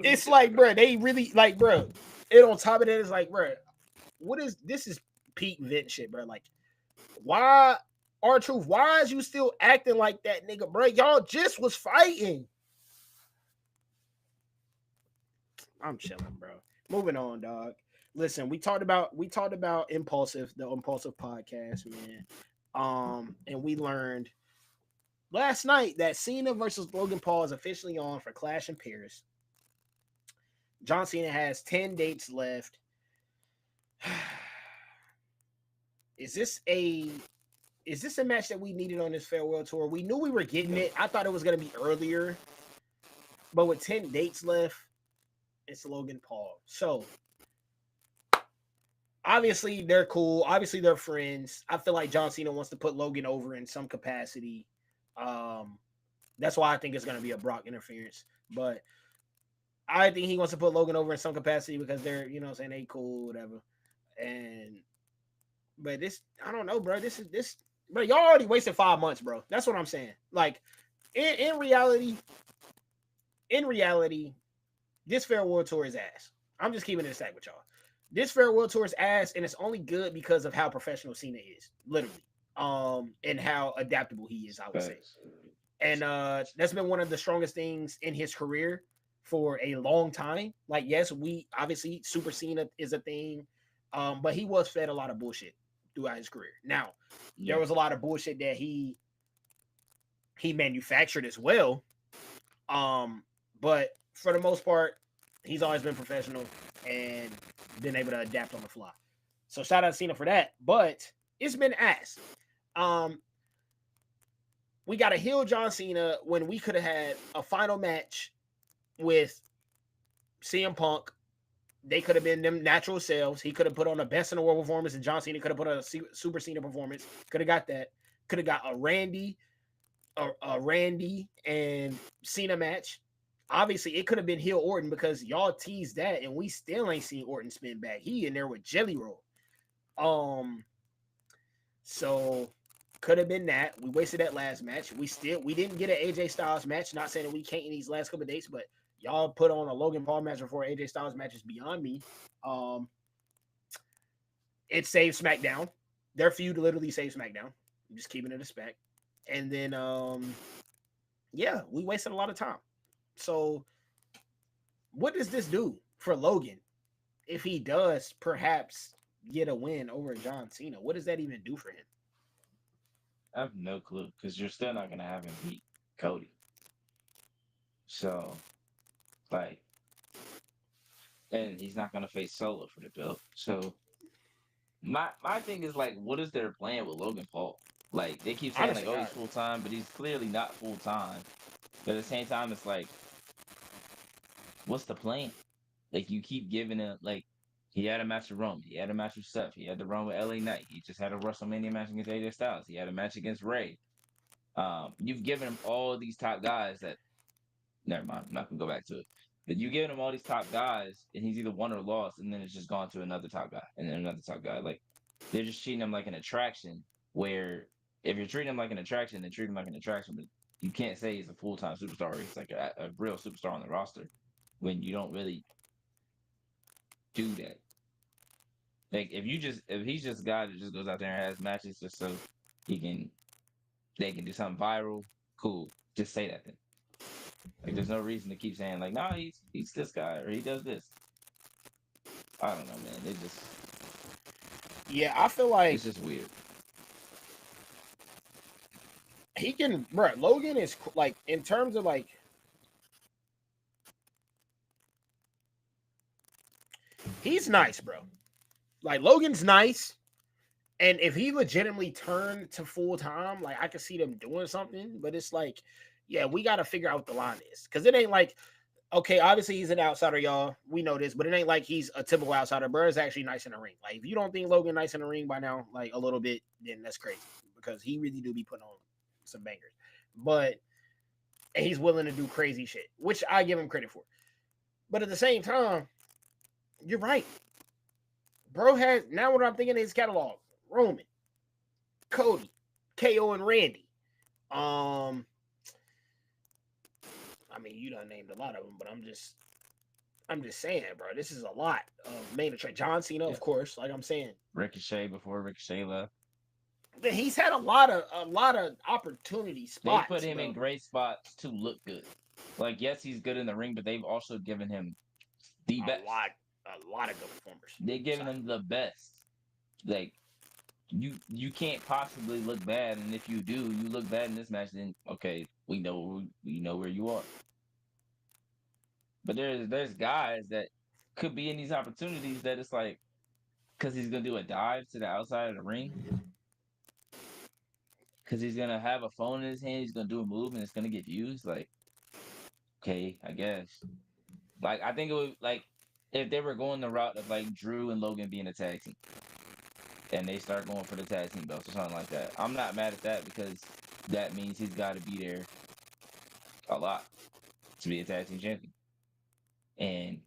It's like, bro, they really like, bro. And on top of that, it's like, bro, what is this? Is Pete Vent shit, bro? Like, why R-Truth? Why is you still acting like that, nigga, bro? Y'all just was fighting. I'm chilling, bro. Moving on, dog. Listen, we talked about the impulsive podcast, man. And we learned last night that Cena versus Logan Paul is officially on for Clash in Paris. John Cena has 10 dates left. Is this a match that we needed on this farewell tour? We knew we were getting it. I thought it was gonna be earlier, but with 10 dates left, it's Logan Paul. So obviously they're cool. Obviously they're friends. I feel like John Cena wants to put Logan over in some capacity. That's why I think it's gonna be a Brock interference. But I think he wants to put Logan over in some capacity because they're, you know what I'm saying, they cool, whatever. But this, I don't know, bro. Bro, y'all already wasted 5 months, bro. That's what I'm saying. Like, in reality, this farewell tour is ass. I'm just keeping it a stack with y'all. This farewell tour is ass, and it's only good because of how professional Cena is, literally. And how adaptable he is, I would say. And that's been one of the strongest things in his career for a long time. Like, yes, we obviously Super Cena is a thing, but he was fed a lot of bullshit throughout his career. Now, there was a lot of bullshit that he manufactured as well. But for the most part, he's always been professional and been able to adapt on the fly. So shout out to Cena for that. But it's been ass. We got to heal John Cena when we could have had a final match with CM Punk. They could have been them natural selves. He could have put on a best in the world performance, and John Cena could have put on a Super Cena performance. Could have got that. Could have got a Randy and Cena match. Obviously, it could have been heel Orton because y'all teased that, and we still ain't seen Orton spin back. He in there with Jelly Roll. So could have been that. We wasted that last match. We didn't get an AJ Styles match. Not saying that we can't in these last couple of dates, but y'all put on a Logan Paul match before AJ Styles match is beyond me. It saved SmackDown. Their feud literally saved SmackDown. I'm just keeping it a spec. And then yeah, we wasted a lot of time. So what does this do for Logan if he does perhaps get a win over John Cena? What does that even do for him? I have no clue because you're still not going to have him beat Cody. So, like, and he's not going to face Solo for the belt. So, my thing is, like, what is their plan with Logan Paul? Like, they keep saying, like, oh, he's full-time, but he's clearly not full-time. But at the same time, it's like, what's the plan? Like, you keep giving him, like, he had a match with Roman. He had a match with Seth. He had the run with LA Knight. He just had a WrestleMania match against AJ Styles. He had a match against Ray. You've given him all these top guys that, never mind, I'm not going to go back to it. But you've given him all these top guys, and he's either won or lost, and then it's just gone to another top guy, and then another top guy. Like, they're just treating him like an attraction, where if you're treating him like an attraction, then treat him like an attraction. But you can't say he's a full-time superstar. He's like a real superstar on the roster when you don't really do that. Like if he's just a guy that just goes out there and has matches just so they can do something viral, cool. Just say that then. Like there's no reason to keep saying like, nah, he's this guy or he does this. I don't know, man. They just I feel like it's just weird. He can, bro. Logan is like in terms of like. He's nice, bro. Like Logan's nice, and if he legitimately turned to full time, like I could see them doing something. But it's like, yeah, we got to figure out what the line is because it ain't like, okay, obviously he's an outsider, y'all. We know this, but it ain't like he's a typical outsider. Bro is actually nice in the ring. Like if you don't think Logan nice in the ring by now, like a little bit, then that's crazy because he really do be putting on some bangers. But and he's willing to do crazy shit, which I give him credit for. But at the same time, you're right. Bro has now what I'm thinking is his catalog: Roman, Cody, KO, and Randy. I mean, you done named a lot of them, but I'm just saying, bro. This is a lot of main attraction. John Cena, of course, like I'm saying. Ricochet before Ricochet left. He's had a lot of opportunity spots. They put him in great spots to look good. Like yes, he's good in the ring, but they've also given him the a best. lot of good performers. They're giving him the best. Like you can't possibly look bad, and if you do, you look bad in this match. Then okay, we know where you are. But there's guys that could be in these opportunities that it's like because he's gonna do a dive to the outside of the ring, because he's gonna have a phone in his hand, he's gonna do a move, and it's gonna get views. Like okay, I guess. Like I think it would like if they were going the route of like Drew and Logan being a tag team, and they start going for the tag team belts or something like that. I'm not mad at that because that means he's got to be there a lot to be a tag team champion. And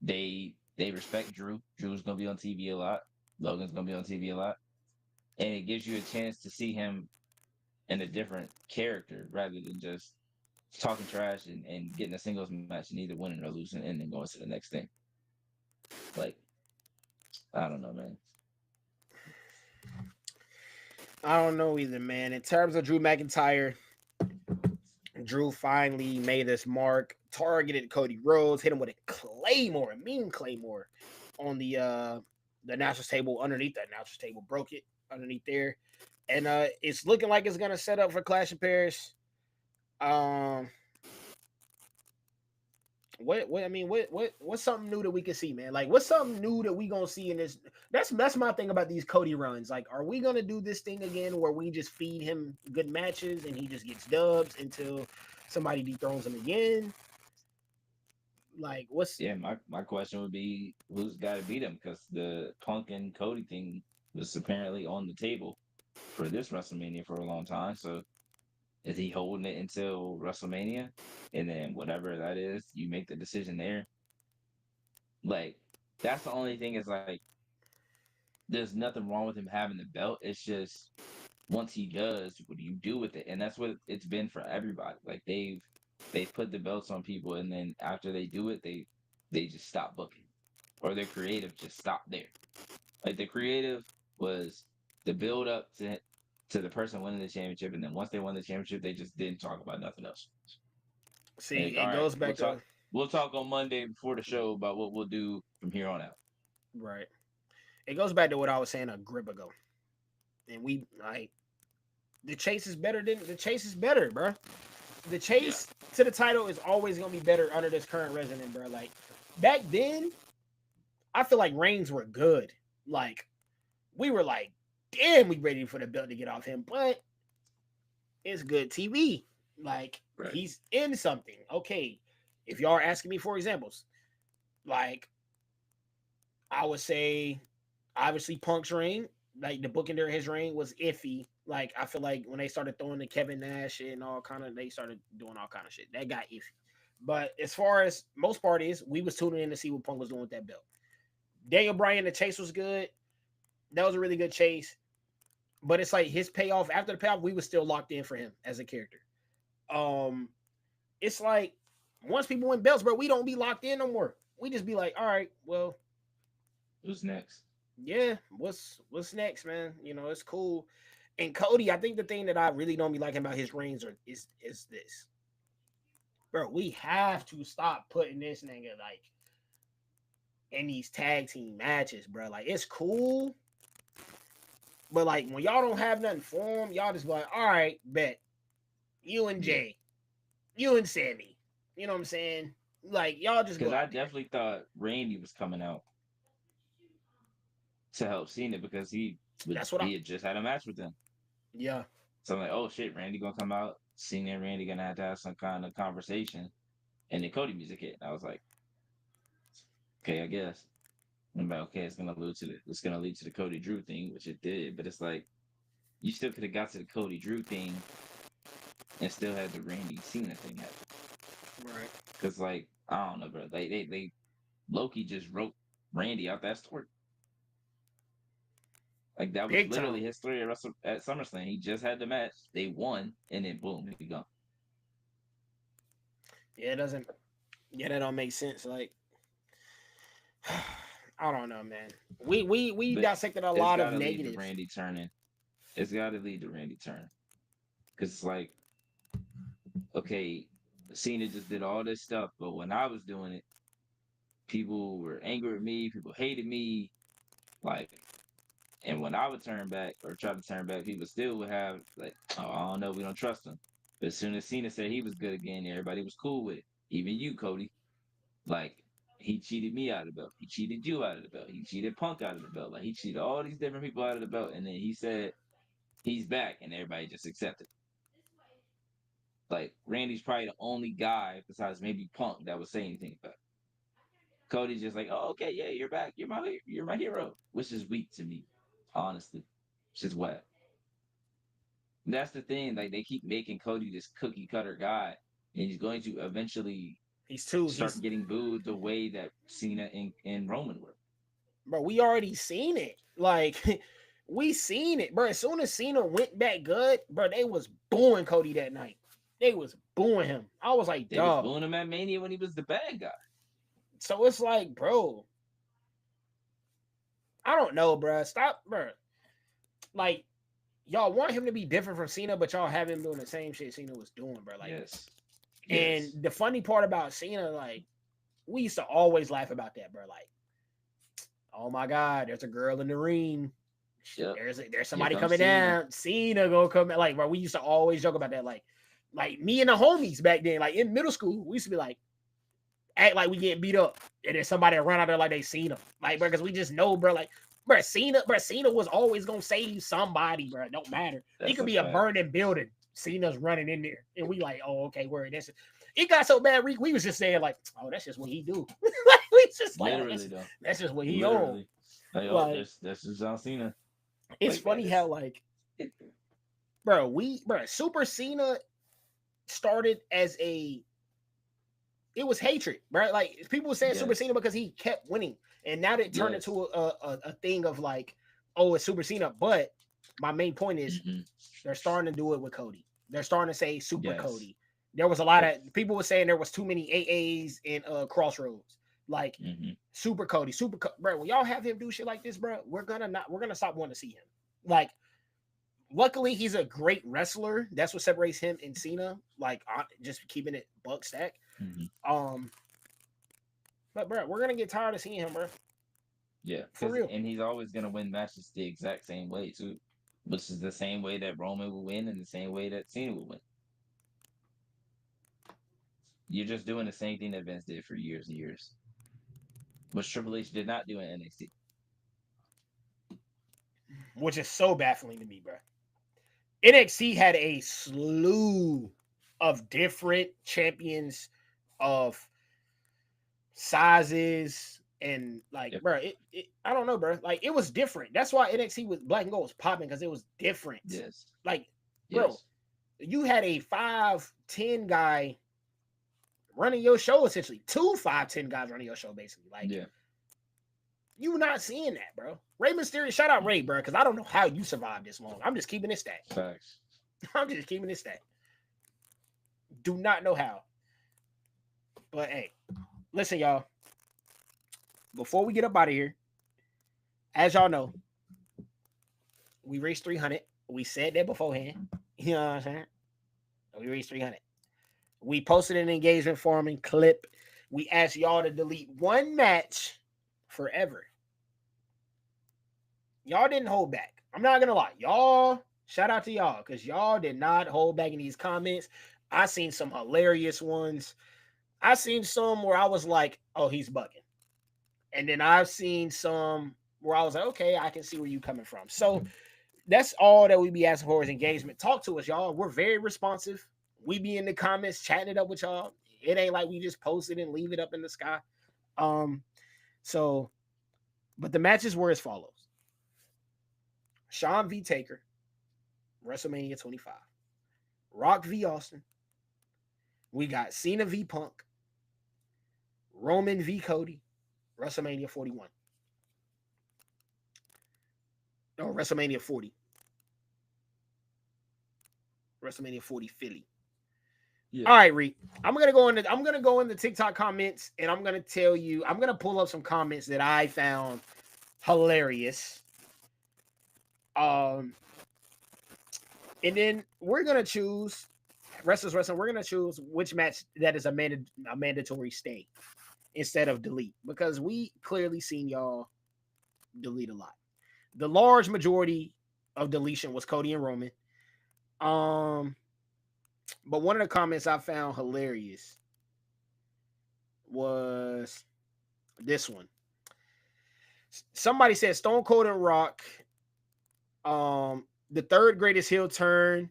they respect Drew. Drew's gonna be on TV a lot. Logan's gonna be on TV a lot, and it gives you a chance to see him in a different character rather than just talking trash and getting a singles match and either winning or losing and then going to the next thing. Like I don't know, man. I don't know either, man. In terms of Drew McIntyre, Drew finally made his mark, targeted Cody Rhodes, hit him with a claymore, a mean claymore on the announcer's table, underneath that announcer's table, broke it underneath there. And it's looking like it's gonna set up for Clash of Paris. What's something new that we can see, man? Like what's something new that we gonna see in this? That's my thing about these Cody runs. Like, are we gonna do this thing again where we just feed him good matches and he just gets dubs until somebody dethrones him again? Like, what's Yeah, my question would be who's got to beat him because the Punk and Cody thing was apparently on the table for this WrestleMania for a long time. So is he holding it until WrestleMania? And then whatever that is, you make the decision there. Like, that's the only thing is like, there's nothing wrong with him having the belt. It's just once he does, what do you do with it? And that's what it's been for everybody. Like they've put the belts on people, and then after they do it, they just stop booking, or their creative just stopped there. Like the creative was the build up to the person winning the championship, and then once they won the championship, they just didn't talk about nothing else. see? Like, all It right, goes back to we'll talk on Monday before the show about what we'll do from here on out. right. It goes back to what I was saying a grip ago, and we like the chase is better than the chase is better, bro. The chase to the title is always gonna be better under this current resident, bro. Like back then, I feel like reigns were good. Like we were like, damn, we ready for the belt to get off him, but it's good TV. Like Right. he's in something. Okay, if y'all are asking me for examples, like I would say, obviously Punk's reign, like the booking during his reign was iffy. Like I feel like when they started throwing the Kevin Nash and all kind of, they started doing all kind of shit. That got iffy. But as far as most part is, we was tuning in to see what Punk was doing with that belt. Daniel Bryan, the chase was good. That was a really good chase. But it's like his payoff after the payoff, we was still locked in for him as a character. It's like once people win belts, bro, we don't be locked in no more. We just be like, all right, well, Who's next? yeah, what's next, man? You know, it's cool. And Cody, I think the thing that I really don't be liking about his reigns is this, bro. We have to stop putting this nigga like in these tag team matches, bro. Like it's cool, but like when y'all don't have nothing for him, y'all just be like, all right, bet you and Jay, you and Sammy. You know what I'm saying? Like y'all just Because go I out there. definitely thought Randy was coming out to help Cena because That's what I. he had just had a match with them. Yeah, So I'm like, oh shit, Randy gonna come out. Cena and Randy gonna have to have some kind of conversation. And the Cody music hit. And I was like, okay, I guess. I'm like, okay, it's gonna lead to the Cody Drew thing, which it did. But it's like you still could have got to the Cody Drew thing and still had the Randy Cena thing happen. right. Because like I don't know, bro. They Loki just wrote Randy out that story. Like that was Big literally time. his story at SummerSlam. He just had the match, they won, and then boom, he gone. Yeah, it doesn't. Yeah, that don't make sense. Like I don't know, man. We But dissected a it's lot got of to lead to negatives. Randy turning. It's got to lead to Randy turning. Because it's like, okay, Cena just did all this stuff, but when I was doing it, People were angry with me. People hated me. Like, and when I would turn back or try to turn back, people still would have like, oh, I don't know, we don't trust him. But as soon as Cena said he was good again, everybody was cool with it. Even you, Cody. Like, he cheated me out of the belt. He cheated you out of the belt. He cheated Punk out of the belt. Like, he cheated all these different people out of the belt. And then he said he's back, and everybody just accepted. Like, Randy's probably the only guy besides maybe Punk that would say anything about it. Cody's just like, oh, okay, yeah, you're back. You're my hero, which is weak to me, honestly. It's just whack. That's the thing. Like, they keep making Cody this cookie cutter guy, and he's going to eventually start getting booed the way that Cena and Roman were. Bro, we already seen it. Like, we seen it, bro. As soon as Cena went back good, bro, they was booing Cody that night. They was booing him. I was like, they was booing him at Mania when he was the bad guy. So it's like, bro, I don't know, bro. Stop, bro. Like, y'all want him to be different from Cena, but y'all have him doing the same shit Cena was doing, bro. Like, yes. And the funny part about Cena, like, we used to always laugh about that, bro. Like, oh my God, there's a girl in the ring. Yep. There's somebody coming down. Cena gonna come. Like, bro, we used to always joke about that. Like me and the homies back then, like in middle school, we used to be like, act like we get beat up, and then somebody run out there like they seen him. Like, bro, because we just know, bro. Like, Cena was always gonna save somebody, bro. It don't matter. He could be a burning building. Cena's running in there, and we like, oh, okay, where this is. It got so bad, we was just saying like, oh, that's just what he do. Like, we just like, that's just what he own. Like, oh, that's just John Cena. It's like, funny how like, bro, Super Cena started as it was hatred, right? Like, people were saying Super Cena because he kept winning, and now that turned into a thing of like, oh, it's Super Cena. But my main point is they're starting to do it with Cody. They're starting to say Super Cody. There was a lot of people were saying there was too many AAs in Crossroads. Like Super Cody, bro. When y'all have him do shit like this, bro, we're gonna stop wanting to see him. Like, luckily he's a great wrestler. That's what separates him and Cena. Like, just keeping it buck stack. But bro, we're gonna get tired of seeing him, bro. Yeah, for real. And he's always gonna win matches the exact same way too, which is the same way that Roman will win and the same way that Cena will win. You're just doing the same thing that Vince did for years and years, which Triple H did not do in NXT. Which is so baffling to me, bro. NXT had a slew of different champions of sizes and like, bro, I don't know, bro. Like, it was different. That's why NXT with Black and Gold was popping, because it was different. Yes. Like, bro, you had a 5'10" guy running your show, essentially. 2 5'10" guys running your show, basically. Like, you're not seeing that, bro. Rey Mysterio, shout out Ray, bro, because I don't know how you survived this long. I'm just keeping it stat. Facts. I'm just keeping it stat. Do not know how. But hey, listen, y'all. Before we get up out of here, as y'all know, we reached 300. We said that beforehand. You know what I'm saying? We reached 300. We posted an engagement form and clip. We asked y'all to delete one match forever. Y'all didn't hold back. I'm not gonna lie. Y'all, shout out to y'all, because y'all did not hold back in these comments. I seen some hilarious ones. I seen some where I was like, oh, he's bugging. And then I've seen some where I was like, okay, I can see where you're coming from. So that's all that we be asking for is engagement. Talk to us, y'all. We're very responsive. We be in the comments chatting it up with y'all. It ain't like we just post it and leave it up in the sky. So, but the matches were as follows. Shawn v. Taker, WrestleMania 25. Rock v. Austin. We got Cena v. Punk. Roman v. Cody, WrestleMania 41. No, WrestleMania 40. WrestleMania 40 Philly. Yeah. All right, Reek. I'm gonna go in the TikTok comments, and I'm gonna tell you. I'm gonna pull up some comments that I found hilarious. And then we're gonna choose Restless Wrestling. We're gonna choose which match that is a mandatory stay. instead of delete, because we clearly seen y'all delete a lot. The large majority of deletion was Cody and Roman. Um, but one of the comments I found hilarious was this one. Somebody said Stone Cold and Rock, the third greatest heel turn,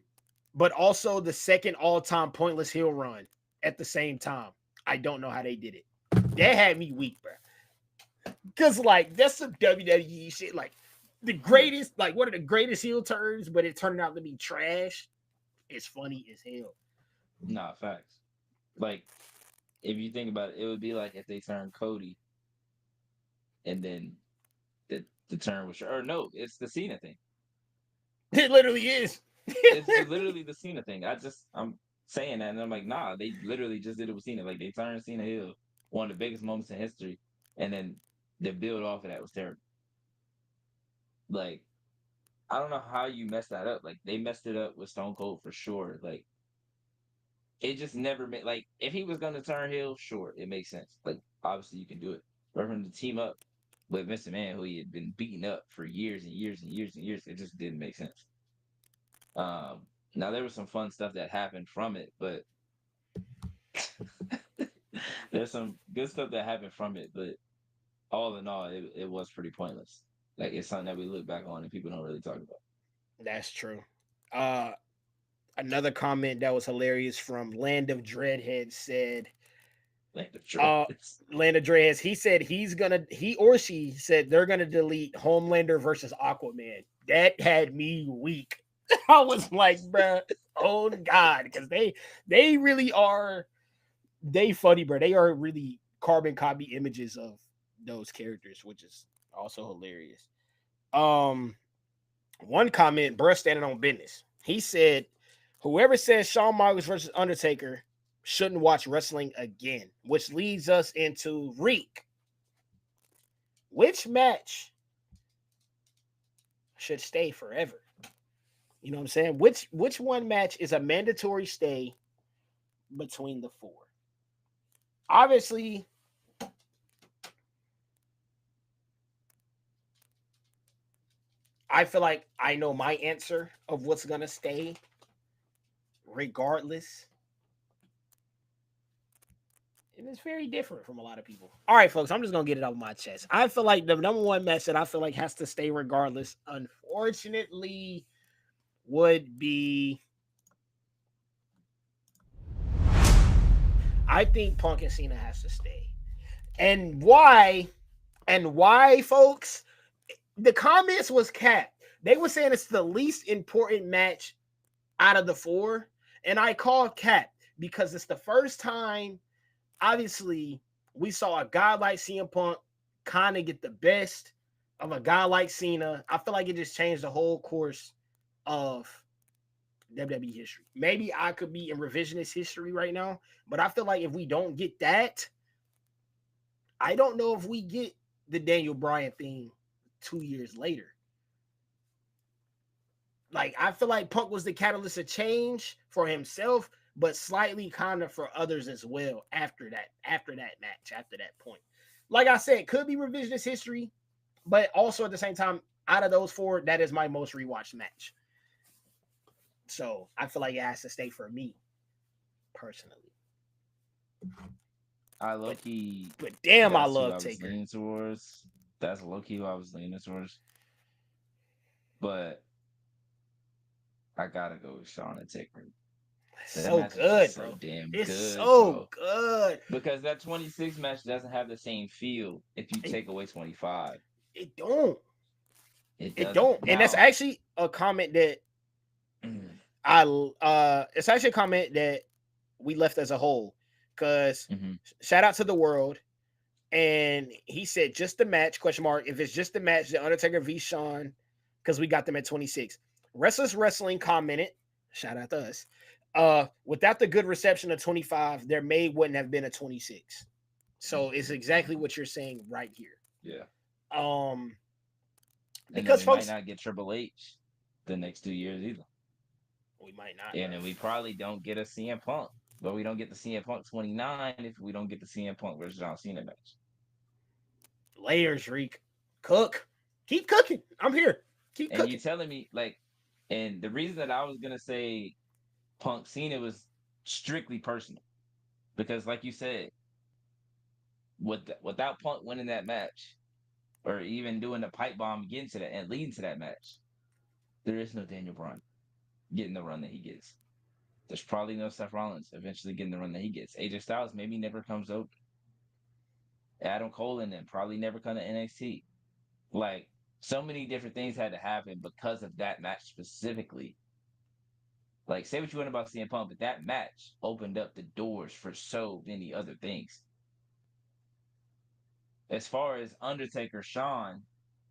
but also the second all-time pointless heel run at the same time. I don't know how they did it. That had me weak, bro. Cause like that's some WWE shit. Like the greatest, like one of the greatest heel turns, but it turned out to be trash. It's funny as hell. Nah, facts. Like, if you think about it, it would be like if they turned Cody and then the turn was, or no, it's the Cena thing. It literally is. It's literally the Cena thing. I'm saying that, and I'm like, nah, they literally just did it with Cena. Like, they turned Cena heel, one of the biggest moments in history, and then the build off of that was terrible. Like, I don't know how you messed that up. Like, they messed it up with Stone Cold for sure. Like, it just never made, like, if he was gonna turn heel, sure, it makes sense. Like, obviously you can do it. But for him to team up with Vince McMahon, who he had been beating up for years and years and years and years, it just didn't make sense. Now there was some fun stuff that happened from it, but there's some good stuff that happened from it, but all in all, it was pretty pointless. Like, it's something that we look back on and people don't really talk about. That's true. Uh, Another comment that was hilarious from Land of Dreadhead said, Like the truth. Land of Dreadhead, he or she said they're gonna delete Homelander versus Aquaman. That had me weak. I was like, bruh, oh God, because they really are, they funny, bro. They are really carbon copy images of those characters, which is also hilarious. One comment, bruh, standing on business. He said, whoever says Shawn Michaels versus Undertaker shouldn't watch wrestling again, which leads us into Reek. Which match should stay forever? You know what I'm saying? Which one match is a mandatory stay between the four? Obviously, I feel like I know my answer of what's gonna stay regardless. And it's very different from a lot of people. All right, folks, I'm just gonna get it off my chest. I feel like the number one match that I feel like has to stay regardless, unfortunately, would be, I think Punk and Cena has to stay. And why? And why, folks? The comments was capped. They were saying it's the least important match out of the four. And I call cap because it's the first time, obviously, we saw a guy like CM Punk kind of get the best of a guy like Cena. I feel like it just changed the whole course of WWE history. Maybe I could be in revisionist history right now, but I feel like if we don't get that, I don't know if we get the Daniel Bryan thing 2 years later. Like, I feel like Punk was the catalyst of change for himself, but slightly kind of for others as well after that match, after that point. Like I said, could be revisionist history, but also at the same time, out of those four, that is my most rewatched match. So I feel like it has to stay for me, personally. I low-key, But damn, I that's who I love was Taker. leaning towards. That's low-key who I was leaning towards. But I gotta go with Shawn and Taker. So good, so bro. damn It's good, so bro. good. Because that 26 match doesn't have the same feel if you take away 25. It don't. It It doesn't. don't. And that's actually a comment that it's actually a comment that we left as a whole. Because shout out to the world. And he said just the match, question mark. If it's just the match, the Undertaker v. Shawn, because we got them at 26. Restless Wrestling commented, shout out to us. Without the good reception of 25, there wouldn't have been a 26. So it's exactly what you're saying right here. Yeah. Because we folks might not get Triple H the next 2 years either. We might not. And then we probably don't get a CM Punk but we don't get the CM Punk 29 if we don't get the CM Punk versus John Cena match. Layers, Reek. Cook. Keep cooking. I'm here. Keep And cooking. you telling me like, and the reason that I was gonna say Punk Cena was strictly personal, because like you said, without Punk winning that match, or even doing the pipe bomb getting to that and leading to that match, there is no Daniel Bryan getting the run that he gets. There's probably no Seth Rollins eventually getting the run that he gets. AJ Styles maybe never comes over. Adam Cole and them probably never come to NXT. Like, so many different things had to happen because of that match specifically. Like, say what you want about CM Punk, but that match opened up the doors for so many other things. As far as Undertaker Shawn,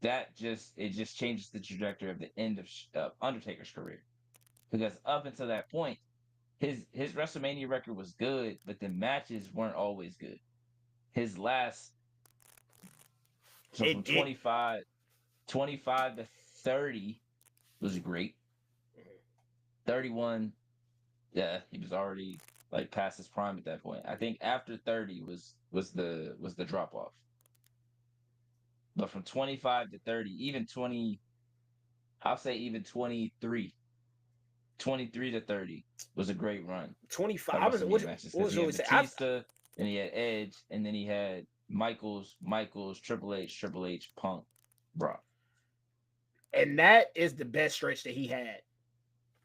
it just changes the trajectory of the end of Undertaker's career. Because up until that point, his WrestleMania record was good, but the matches weren't always good. His last, so from 25 to 30 was great. 31, yeah, he was already like past his prime at that point. I think after 30 was the drop off. But from 25 to 30, even 20, I'll say even 23 to 30 was a great run. 25. What was he had it? Batista, and he had Edge, and then he had Michaels, Triple H, Punk, Brock. And that is the best stretch that he had.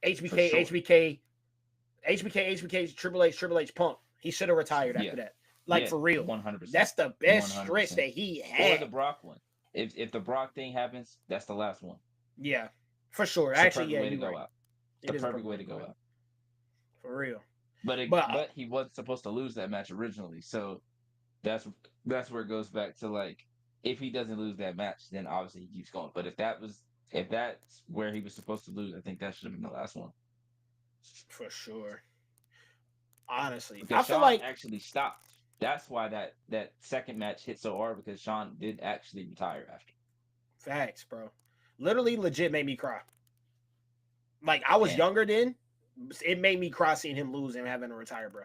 HBK, sure. HBK, Triple H, Punk. He should have retired after that. Like, for real. 100%. That's the best 100%. stretch that he had. Or the Brock one. If the Brock thing happens, that's the last one. Yeah, for sure. It's actually, the perfect way to go out. The perfect way to go out. For real. But he wasn't supposed to lose that match originally, so that's where it goes back to, like, if he doesn't lose that match, then obviously he keeps going. But if that's where he was supposed to lose, I think that should have been the last one. For sure. Honestly, because I feel Shawn like actually stopped. That's why that second match hit so hard, because Shawn did actually retire after. Facts, bro. Literally, legit made me cry. Like, I was younger then. It made me cry seeing him lose and having to retire, bro.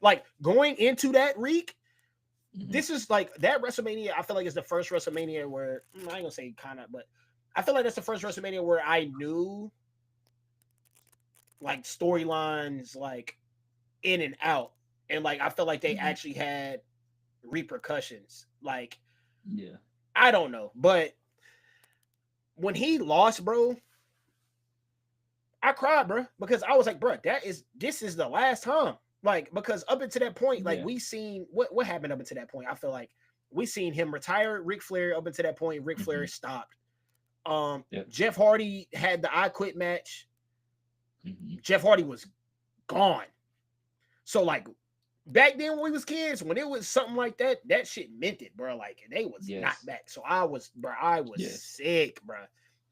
Like going into that Reek. Mm-hmm. This is like that WrestleMania. I feel like it's the first WrestleMania where I ain't gonna say kind of, but I feel like that's the first WrestleMania where I knew like storylines like in and out, and like I feel like they actually had repercussions. Like, yeah, I don't know, but when he lost, bro, I cried, bro, because I was like, bro, this is the last time. Like, because up until that point, like we seen what happened up until that point. I feel like we seen him retire Ric Flair. Up until that point, Ric Flair stopped. Jeff Hardy had the I Quit match. Jeff Hardy was gone. So like back then when we was kids, when it was something like that, that shit meant it, bro. Like they was not back. So I was sick, bro.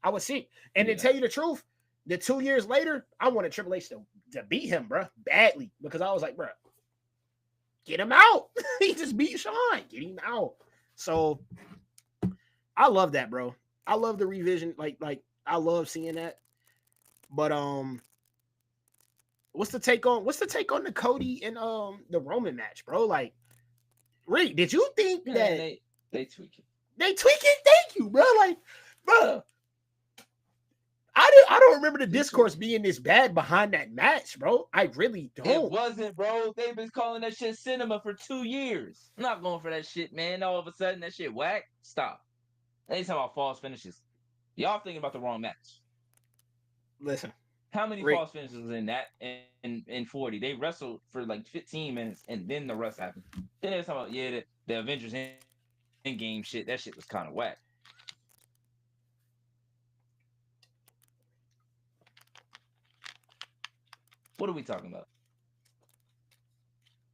I was sick. And to tell you the truth, the 2 years later, I wanted Triple H to beat him, bro, badly, because I was like, bro, get him out. He just beat Shawn. Get him out. So I love that, bro. I love the revision. Like I love seeing that. But what's the take on the Cody and the Roman match, bro? Like, Rick, did you think that they tweak it? They tweak it. Thank you, bro. Like, bro. I don't remember the discourse being this bad behind that match, bro. I really don't. It wasn't, bro. They've been calling that shit cinema for 2 years. I'm not going for that shit, man. All of a sudden, that shit whack. Stop. They talking about false finishes. Y'all thinking about the wrong match. Listen. How many false finishes was in that in 40? They wrestled for like 15 minutes, and then the rest happened. Then they was talking about, the Avengers Endgame shit. That shit was kind of whack. What are we talking about?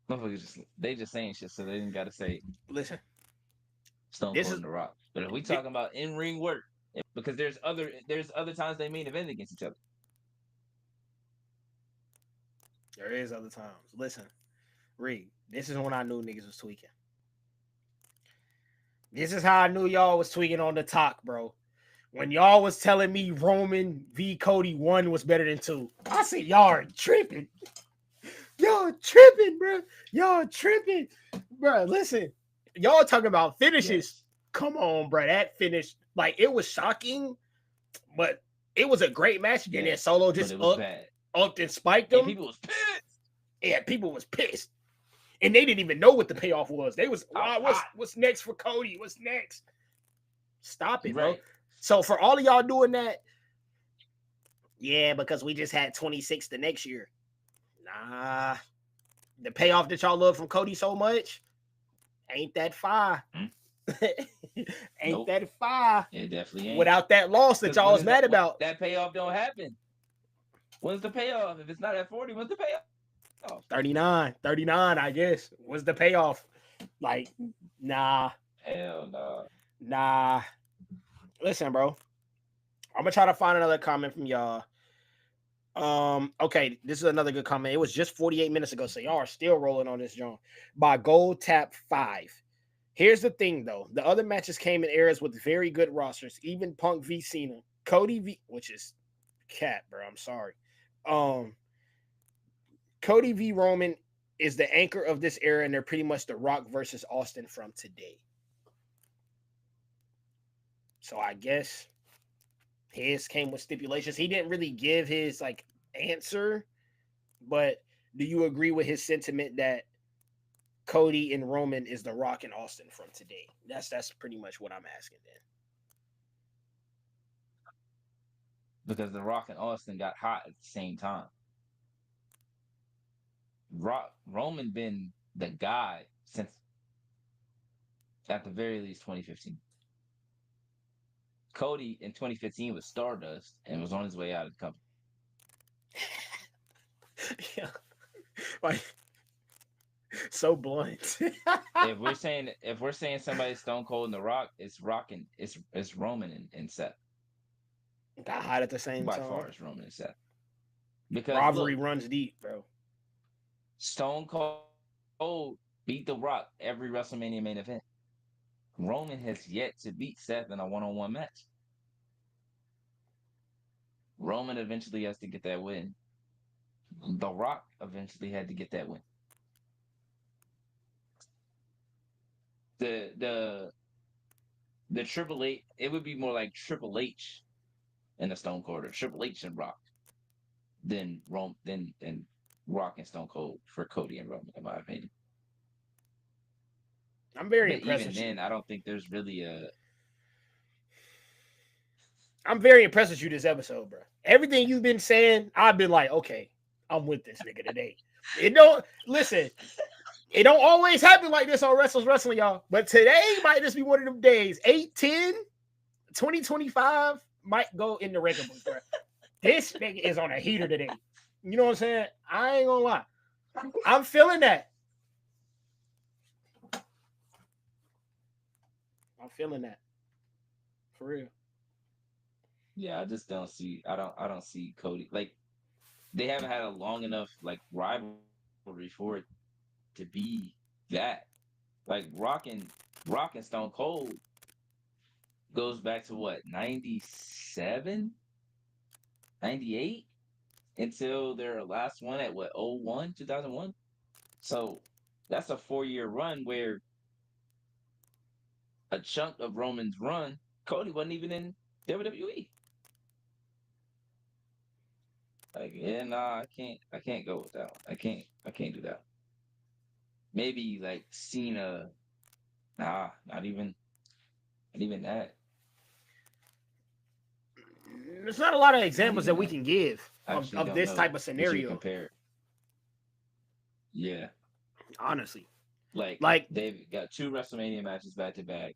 Motherfuckers they just saying shit, so they didn't gotta say. Listen, Stone Cold and The Rock. But if we talking about in-ring work, because there's other times they main event against each other. There is other times. Listen, Reed, this is when I knew niggas was tweaking. This is how I knew y'all was tweaking on the talk, bro. When y'all was telling me Roman v. Cody 1 was better than 2, I said y'all are tripping. Y'all tripping, bro. Y'all tripping, bro. Listen, y'all talking about finishes. Yes, Come on, bro. That finish, like it was shocking, but it was a great match. And then yes, Solo but just it was bad, upped and spiked and him. people was pissed. Yeah, people was pissed, and they didn't even know what the payoff was. They was, I was wow, hot. what's next for Cody? What's next? Stop it, bro. Right. So for all of y'all doing that, yeah, because we just had 26 the next year. Nah, the payoff that y'all love from Cody so much ain't that fire. Hmm? Ain't Nope, that fire it definitely ain't. without that loss that Because y'all when was is mad that? When about. that payoff don't happen? When's the payoff? If it's not at 40, when's the payoff? 39, 39, I guess, was the payoff. Like, nah, Hell no. nah. Listen, bro. I'm gonna try to find another comment from y'all. Okay, this is another good comment. It was just 48 minutes ago, so y'all are still rolling on this, John. By Gold Tap 5. Here's the thing, though. The other matches came in eras with very good rosters, even Punk v Cena, Cody v, which is cat, bro. I'm sorry. Um, Cody v Roman is the anchor of this era, and they're pretty much the Rock versus Austin from today. So I guess his came with stipulations. He didn't really give his like answer, but do you agree with his sentiment that Cody and Roman is the Rock and Austin from today? That's pretty much what I'm asking then. Because The Rock and Austin got hot at the same time. Roman been the guy since at the very least 2015. Cody in 2015 was Stardust and was on his way out of the company. Yeah, like so blunt. If we're saying somebody's Stone Cold and The Rock, it's Rock and it's Roman and Seth. Got hot at the same By time. far, it's Roman and Seth. Because Rivalry look, runs deep, bro. Stone Cold beat The Rock every WrestleMania main event. Roman has yet to beat Seth in a one-on-one match. Roman eventually has to get that win. The Rock eventually had to get that win. The the Triple H, it would be more like Triple H in the Stone Cold, or Triple H and Rock, than Rome than Rock and Stone Cold for Cody and Roman, in my opinion. I'm very But impressed even with you. then, I don't think there's really a. I'm very impressed with you this episode, bro. Everything you've been saying, I've been like, okay, I'm with this nigga today. It don't listen. It don't always happen like this on Restless Wrestling, y'all. But today might just be one of them days. 8/10, 2025 might go in the record books, bro. This nigga is on a heater today. You know what I'm saying? I ain't gonna lie. I'm feeling that. I'm feeling that. For real. Yeah, I just don't see. I don't see Cody, like, they haven't had a long enough like rivalry for it to be that. Like Rock and Stone Cold goes back to what, 97, 98, until their last one at what, 01, 2001. So that's a 4-year run where a chunk of Roman's run, Cody wasn't even in WWE. Like, yeah, nah, I can't go with that one. I can't do that. Maybe like Cena, nah, not even that. There's not a lot of Not examples that even we that. can give I actually of don't this know type of what you would scenario, compare. Yeah. honestly. Like Like, they've got two WrestleMania matches back to back.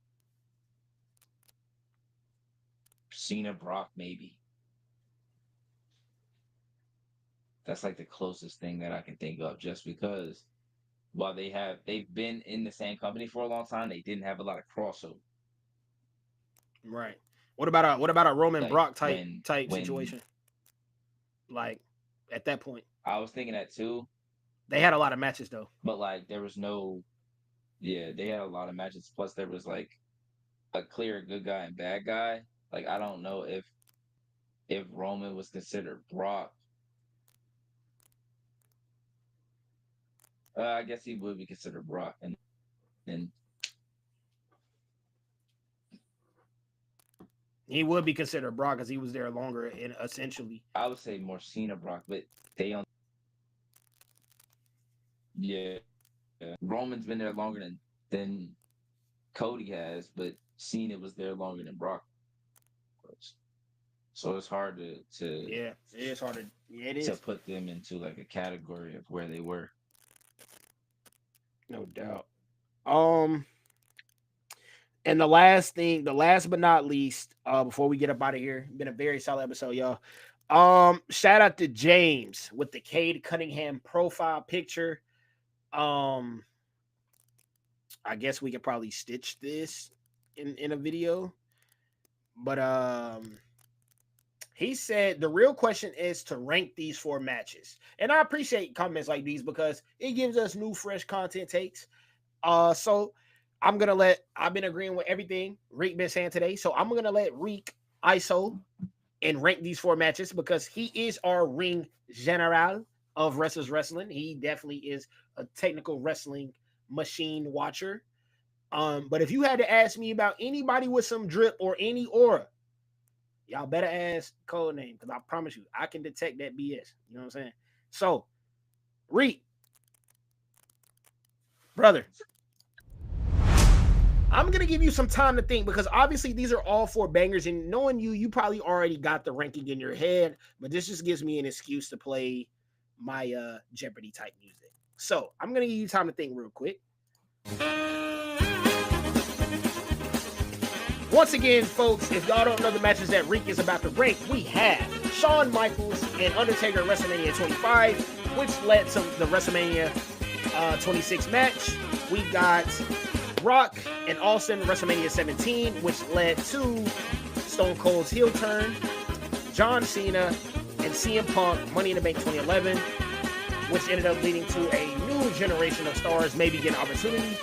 Cena, Brock, maybe. That's like the closest thing that I can think of, just because while they've been in the same company for a long time, they didn't have a lot of crossover. right. What about a Roman Like Brock type when situation? Like at that point. I was thinking that too, They had a lot of matches though. but like there was no, yeah, they had a lot of matches. Plus there was like a clear good guy and bad guy. Like I don't know if Roman was considered Brock I guess he would be considered Brock, and then He would be considered Brock because he was there longer, and essentially. I would say more Cena Brock, but they on yeah. Roman's been there longer than Cody has, but Cena was there longer than Brock was. So it's hard Yeah, it is hard to. Yeah, it to is. put them into like a category of where they were. No doubt. Um, and the last thing, the last but not least, before we get up out of here, been a very solid episode, y'all. Shout out to James with the Cade Cunningham profile picture. Um, I guess we could probably stitch this in a video, but he said the real question is to rank these four matches, and I appreciate comments like these because it gives us new, fresh content takes. So I'm gonna let I've been agreeing with everything Reek been saying today. So I'm gonna let Reek ISO and rank these four matches because he is our ring general of Restless Wrestling. He definitely is a technical wrestling machine watcher. But if you had to ask me about anybody with some drip or any aura, y'all better ask code name because I promise you I can detect that BS. You know what I'm saying? So, Reek, brother, I'm gonna give you some time to think because obviously these are all four bangers, and knowing you, you probably already got the ranking in your head. But this just gives me an excuse to play my Jeopardy type music. So I'm gonna give you time to think real quick. Once again, folks, if y'all don't know the matches that Reek is about to rank, we have Shawn Michaels and Undertaker at WrestleMania 25, which led to the WrestleMania 26 match. We got Brock and Austin WrestleMania 17, which led to Stone Cold's heel turn. John Cena and CM Punk Money in the Bank 2011, which ended up leading to a new generation of stars maybe getting opportunity.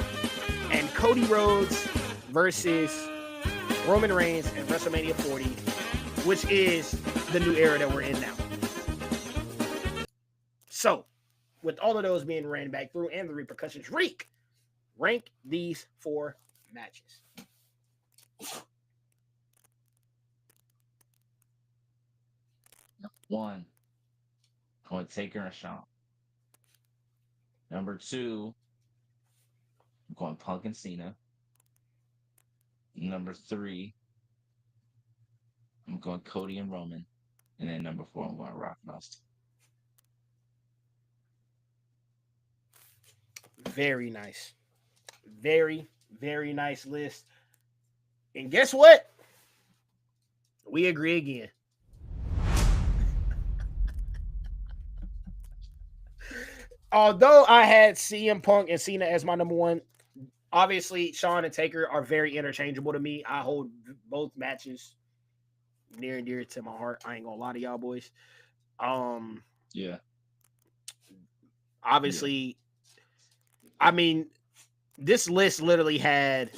And Cody Rhodes versus Roman Reigns at WrestleMania 40, which is the new era that we're in now. So, with all of those being ran back through and the repercussions, Reek, rank these four matches. One, I'm going to Taker and Shawn. Number two, I'm going Punk and Cena. Number three, I'm going Cody and Roman. And then number four, I'm going Rock and Austin. Very nice. Very, very nice list. And guess what? We agree again. Although I had CM Punk and Cena as my number one, obviously Shawn and Taker are very interchangeable to me. I hold both matches near and dear to my heart. I ain't gonna lie to y'all boys. Um, Yeah. obviously, I mean, this list literally had,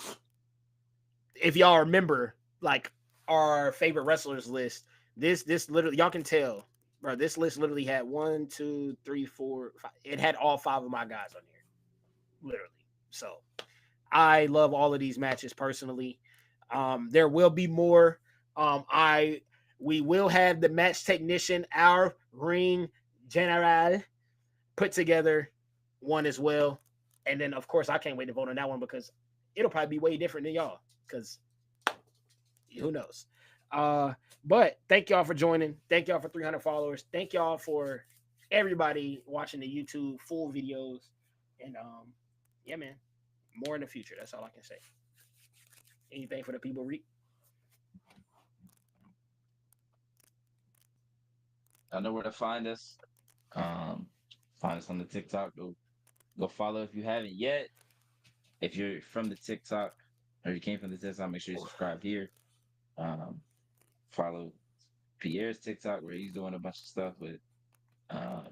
if y'all remember, like our favorite wrestlers list. This literally, y'all can tell, bro. This list literally had 1, 2, 3, 4, 5. It had all five of my guys on here, literally. So I love all of these matches personally. There will be more. I We will have the match technician, our ring general, put together one as well. And then of course I can't wait to vote on that one because it'll probably be way different than y'all. Because who knows? Uh, but thank y'all for joining. Thank y'all for 300 followers. Thank y'all for everybody watching the YouTube full videos. And yeah, man, more in the future. That's all I can say. Anything for the people, Reek? I know where to find us. Um, find us on the TikTok. Go follow if you haven't yet. If you're from the TikTok or you came from the TikTok, make sure you subscribe here. Um, follow Pierre's TikTok where he's doing a bunch of stuff with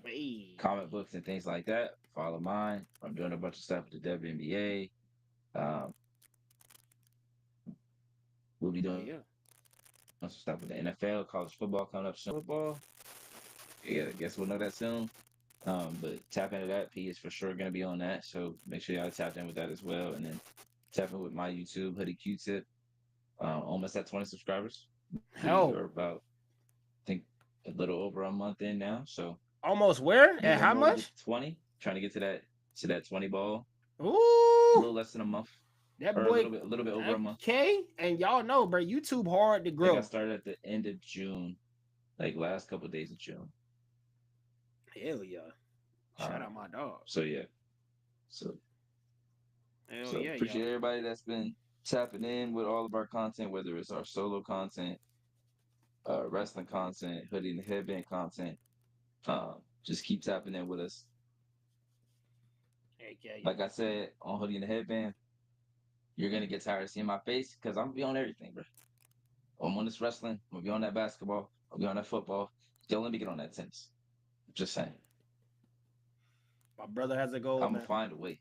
Hey. comic books and things like that. Follow mine. I'm doing a bunch of stuff with the WNBA. Um, we'll be Oh doing yeah. some stuff with the NFL, college football coming up soon. Football. Yeah, I guess we'll know that soon. But tap into that. P is for sure going to be on that. So make sure y'all tap in with that as well. And then tap in with my YouTube, Hoodie Q-Tip. Almost at 20 subscribers. We Hell, are about, I think, a little over a month in now. So almost where? At moving how more to get much? to 20, trying to get to that 20 ball. A Ooh, little less than a month. that Or boy. a little bit over a month. Okay, and y'all know, bro, YouTube hard to I think I grow. started at the end of June, like last couple of days of June. Hell yeah! Shout Uh, out my dog. so yeah. So Hell so yeah, y'all. appreciate everybody that's been tapping in with all of our content, whether it's our solo content, wrestling content, hoodie and headband content. Just keep tapping in with us. Heck yeah, Like I said on hoodie and the headband, you're gonna get tired of seeing my face because I'm gonna be on everything, bro. I'm on this wrestling. I'm gonna be on that basketball. I'll be on that football. Don't let me get on that tennis. Just saying. my brother has a goal, I'm gonna man. find a way.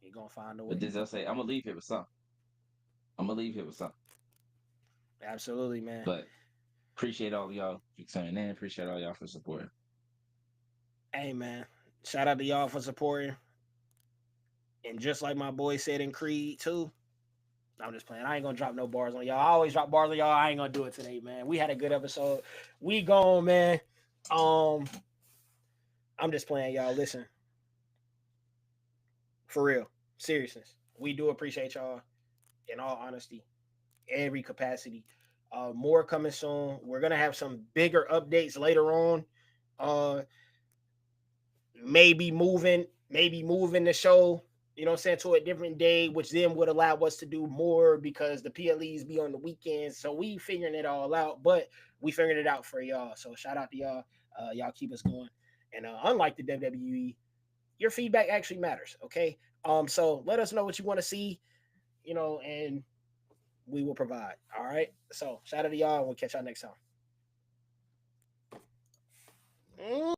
He gonna find a But way. this I'll say, I'm gonna leave here with something. I'm gonna leave here with something. Absolutely, man. But appreciate all of y'all for tuning in. Appreciate all y'all for supporting. Hey, man. Shout out to y'all for supporting. And just like my boy said in Creed too, I'm just playing. I ain't gonna drop no bars on y'all. I always drop bars on y'all. I ain't gonna do it today, man. We had a good episode. We gone, man. I'm just playing, y'all. Listen, for real, seriousness. We do appreciate y'all. In all honesty, every capacity. More coming soon. We're gonna have some bigger updates later on. Uh, maybe moving the show, you know what I'm saying, to a different day, which then would allow us to do more because the PLEs be on the weekends. So we figuring it all out, but we figured it out for y'all. So shout out to y'all. Y'all keep us going. And unlike the WWE, your feedback actually matters. Okay. So let us know what you want to see, and we will provide. All right. So shout out to y'all. We'll catch y'all next time.